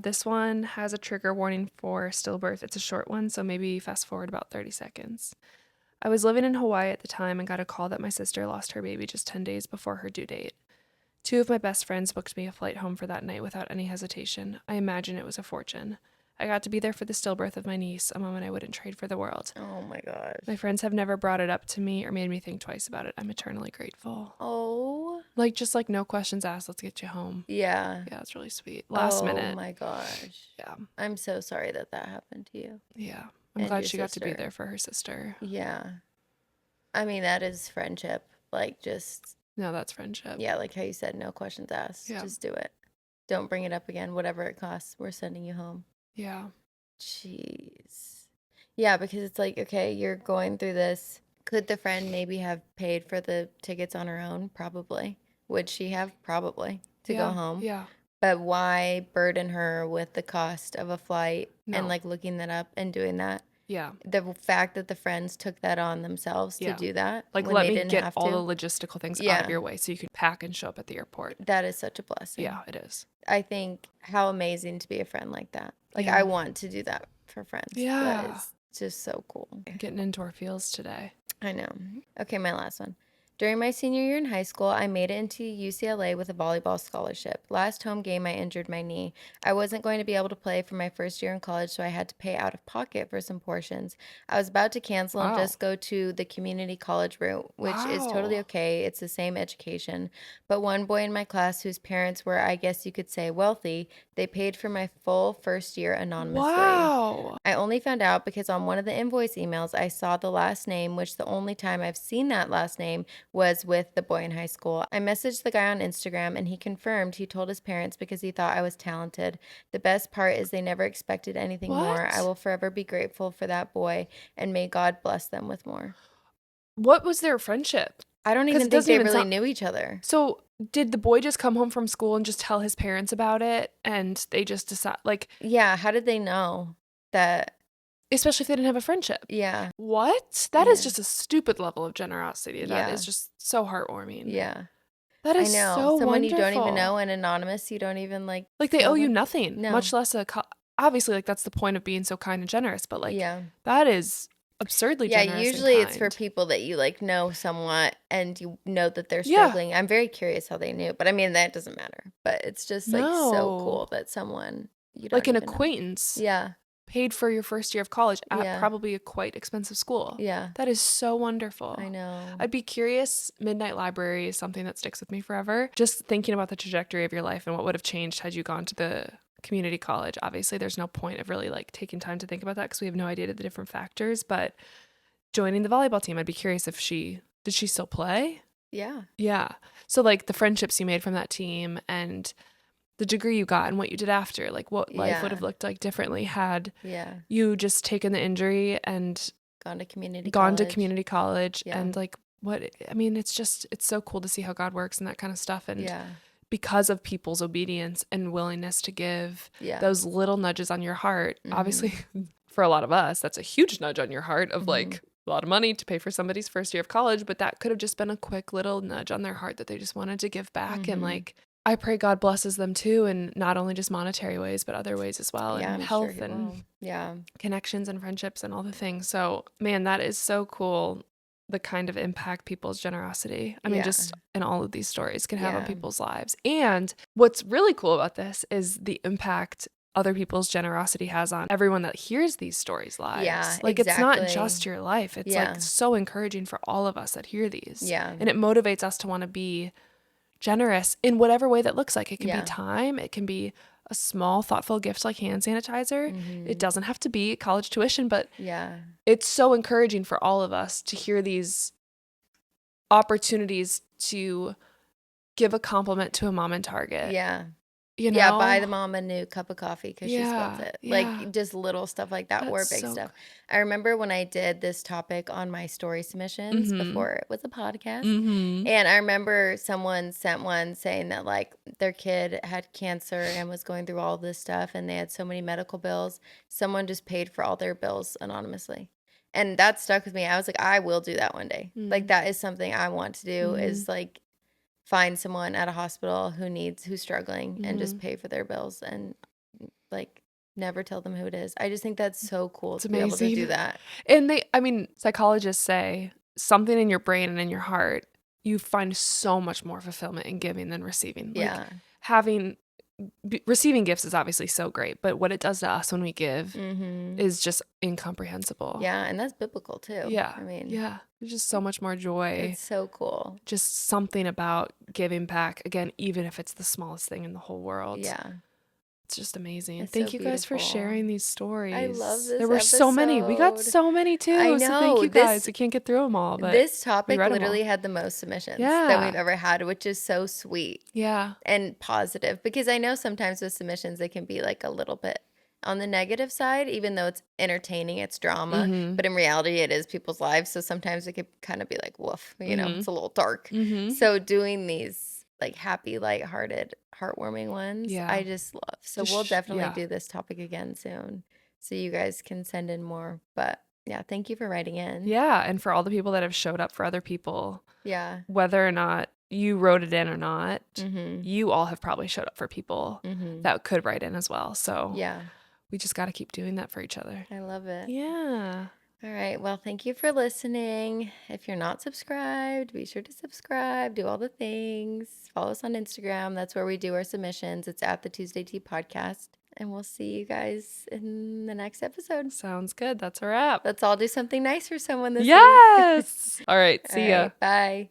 S2: This one has a trigger warning for stillbirth. It's a short one, so maybe fast forward about 30 seconds. I was living in Hawaii at the time and got a call that my sister lost her baby just 10 days before her due date. 2 of my best friends booked me a flight home for that night without any hesitation. I imagine it was a fortune. I got to be there for the stillbirth of my niece, a moment I wouldn't trade for the world.
S1: Oh my gosh.
S2: My friends have never brought it up to me or made me think twice about it. I'm eternally grateful.
S1: Oh.
S2: Like, just like no questions asked, let's get you home.
S1: Yeah.
S2: Yeah, it's really sweet. Last minute.
S1: Oh my gosh.
S2: Yeah.
S1: I'm so sorry that happened to you.
S2: Yeah. I'm
S1: And
S2: glad
S1: your
S2: she got to be
S1: sister.
S2: there for her sister.
S1: Yeah. I mean, that is friendship. Like, just,
S2: No, that's friendship.
S1: yeah, like how you said, no questions asked.
S2: Yeah.
S1: Just do it. Don't bring it up again. Whatever it costs, we're sending you home.
S2: Yeah.
S1: Jeez. Yeah, because it's like, okay, you're going through this. Could the friend maybe have paid for the tickets on her own? Probably. Would she have? Probably. To go
S2: Yeah.
S1: home.
S2: Yeah.
S1: But why burden her with the cost of a flight and
S2: No.
S1: like looking that up and doing that?
S2: Yeah.
S1: The fact that the friends took that on themselves to
S2: Yeah.
S1: do that
S2: Like,
S1: when
S2: let
S1: they
S2: me
S1: didn't
S2: get
S1: have
S2: all
S1: to.
S2: the logistical things out of
S1: Yeah,
S2: your way so you can pack and show up at the airport.
S1: that is such a blessing.
S2: Yeah, it is.
S1: I think how amazing to be a friend like that. Like,
S2: Yeah.
S1: I want to do that for friends. That
S2: Yeah.
S1: is just so cool.
S2: Getting into our feels today.
S1: I know. Okay, my last one. During my senior year in high school, I made it into UCLA with a volleyball scholarship. Last home game, I injured my knee. I wasn't going to be able to play for my first year in college, so I had to pay out of pocket for some portions. I was about to cancel and
S2: Wow.
S1: just go to the community college route, which is totally
S2: Wow.
S1: okay. It's the same education. But one boy in my class whose parents were, I guess you could say, wealthy, they paid for my full first year anonymously.
S2: Wow.
S1: I only found out because on one of the invoice emails, I saw the last name, which the only time I've seen that last name was with the boy in high school. I messaged the guy on Instagram and he confirmed he told his parents because he thought I was talented. The best part is they never expected anything more. I
S2: What?
S1: will forever be grateful for that boy and may God bless them with more.
S2: What was their friendship?
S1: I don't
S2: Because
S1: even
S2: it
S1: think
S2: doesn't
S1: they
S2: even
S1: really
S2: sound.
S1: knew each other.
S2: So, did the boy just come home from school and just tell his parents about it and they just decide, like,
S1: Yeah, how did they know that?
S2: especially if they didn't have a friendship?
S1: Yeah,
S2: What? That is
S1: yeah,
S2: just a stupid level of generosity. That
S1: yeah,
S2: is just so heartwarming.
S1: yeah.
S2: That
S1: I
S2: is
S1: know.
S2: so
S1: Someone you don't even
S2: wonderful.
S1: know and anonymous, you don't even like
S2: Like, they
S1: know
S2: owe you
S1: them.
S2: nothing,
S1: No.
S2: much less obviously, like, that's the point of being so kind and generous, but, like,
S1: Yeah.
S2: that is absurdly
S1: Yeah,
S2: generous and
S1: usually it's for
S2: kind.
S1: people that you like know somewhat and you know that they're
S2: Yeah.
S1: struggling. I'm very curious how they knew, but I mean that doesn't matter. But it's just like so cool
S2: No.
S1: that someone you
S2: Like
S1: don't
S2: an
S1: even know.
S2: acquaintance
S1: Yeah.
S2: paid for your first year of college at
S1: Yeah.
S2: probably a quite expensive school.
S1: Yeah.
S2: That is so wonderful.
S1: I know.
S2: I'd be curious. Midnight Library is something that sticks with me forever. Just thinking about the trajectory of your life and what would have changed had you gone to the community college. Obviously, there's no point of really like taking time to think about that because we have no idea the different factors. But joining the volleyball team, I'd be curious if did she still play?
S1: Yeah.
S2: Yeah. So like the friendships you made from that team and the degree you got and what you did after, like what life would
S1: Yeah.
S2: have looked like differently had
S1: Yeah.
S2: you just taken the injury and
S1: Gone to community
S2: gone to
S1: college.
S2: community college
S1: Yeah.
S2: and like I mean, it's so cool to see how God works and that kind of stuff. And
S1: Yeah.
S2: because of people's obedience and willingness to give
S1: Yeah.
S2: those little nudges on your heart,
S1: Mhm.
S2: obviously for a lot of us, that's a huge nudge on your heart of
S1: Mhm.
S2: like a lot of money to pay for somebody's first year of college, but that could have just been a quick little nudge on their heart that they just wanted to give back. And
S1: Mhm.
S2: like, I pray God blesses them too, in not only just monetary ways, but other ways as well,
S1: Yeah,
S2: and
S1: I'm sure
S2: health
S1: he
S2: and
S1: will. Yeah.
S2: connections and friendships and all the things. So, man, that is so cool. The kind of impact people's generosity, I mean,
S1: Yeah.
S2: just in all of these stories can have on
S1: Yeah.
S2: people's lives. And what's really cool about this is the impact other people's generosity has on everyone that hears these stories' lives.
S1: Yeah,
S2: Like, it's not just
S1: exactly.
S2: your life. It's
S1: Yeah.
S2: like so encouraging for all of us that hear these.
S1: Yeah.
S2: And it motivates us to want to be generous in whatever way that looks like. It can
S1: Yeah.
S2: be time, it can be a small, thoughtful gift like hand sanitizer. It
S1: Mhm.
S2: doesn't have to be college tuition, but
S1: Yeah.
S2: it's so encouraging for all of us to hear these opportunities to give a compliment to a mom in Target.
S1: Yeah.
S2: You know?
S1: Yeah, buy the mom a new cup of coffee because she spilled
S2: Yeah,
S1: it.
S2: yeah.
S1: Like, just little stuff like that or
S2: That's
S1: big
S2: so
S1: stuff. I remember when I did this topic on my story submissions before it was a podcast.
S2: Mm-hmm.
S1: And I remember someone sent one saying that, like, their kid had cancer and was going through all this stuff and they had so many medical bills. Someone just paid for all their bills anonymously. And that stuck with me. I was like, I will do that one day. Like, that is something I want to do is, like, find someone at a hospital who's struggling and just pay for their bills and like never tell them who it is. I just think that's so cool
S2: It's
S1: to be able to do
S2: amazing.
S1: that.
S2: And psychologists say something in your brain and in your heart, you find so much more fulfillment in giving than receiving.
S1: Yeah.
S2: Like receiving gifts is obviously so great, but what it does to us when we give
S1: Mhm.
S2: is just incomprehensible.
S1: Yeah, and that's biblical too.
S2: Yeah.
S1: I mean,
S2: Yeah. There's just so much more joy.
S1: it's so cool.
S2: Just something about giving back, again, even if it's the smallest thing in the whole world.
S1: Yeah.
S2: It's just amazing.
S1: It's
S2: Thank
S1: so
S2: you guys for
S1: beautiful.
S2: sharing these stories.
S1: I love this
S2: There were so many. We got
S1: episode.
S2: so many too.
S1: I
S2: So thank
S1: know.
S2: you guys. We can't get through them all, but
S1: This
S2: we
S1: topic
S2: read them all.
S1: literally had the most submissions that we've
S2: Yeah.
S1: ever had, which is so sweet
S2: Yeah.
S1: and positive. Because I know sometimes with submissions, they can be like a little bit on the negative side, even though it's entertaining, it's drama.
S2: Mm-hmm.
S1: But in reality, it is people's lives. So sometimes it could kind of be like, woof, you know,
S2: Mm-hmm.
S1: it's a little dark.
S2: Mm-hmm.
S1: So doing these like happy, lighthearted, heartwarming ones,
S2: Yeah.
S1: I just love. So
S2: Just
S1: we'll definitely
S2: yeah.
S1: do this topic again soon. So you guys can send in more. But yeah, thank you for writing in.
S2: Yeah. And for all the people that have showed up for other people,
S1: Yeah.
S2: whether or not you wrote it in or not,
S1: Mm-hmm.
S2: you all have probably showed up for people
S1: Mm-hmm.
S2: that could write in as well. So
S1: Yeah.
S2: we just got to keep doing that for each other.
S1: I love it.
S2: Yeah.
S1: All right. Well, thank you for listening. If you're not subscribed, be sure to subscribe, do all the things. Follow us on Instagram. That's where we do our submissions. It's at the Tuesday Tea Podcast. And we'll see you guys in the next episode.
S2: Sounds good. That's a wrap.
S1: Let's all do something nice for someone this week.
S2: Yes. All right.
S1: All
S2: See ya.
S1: right. Bye.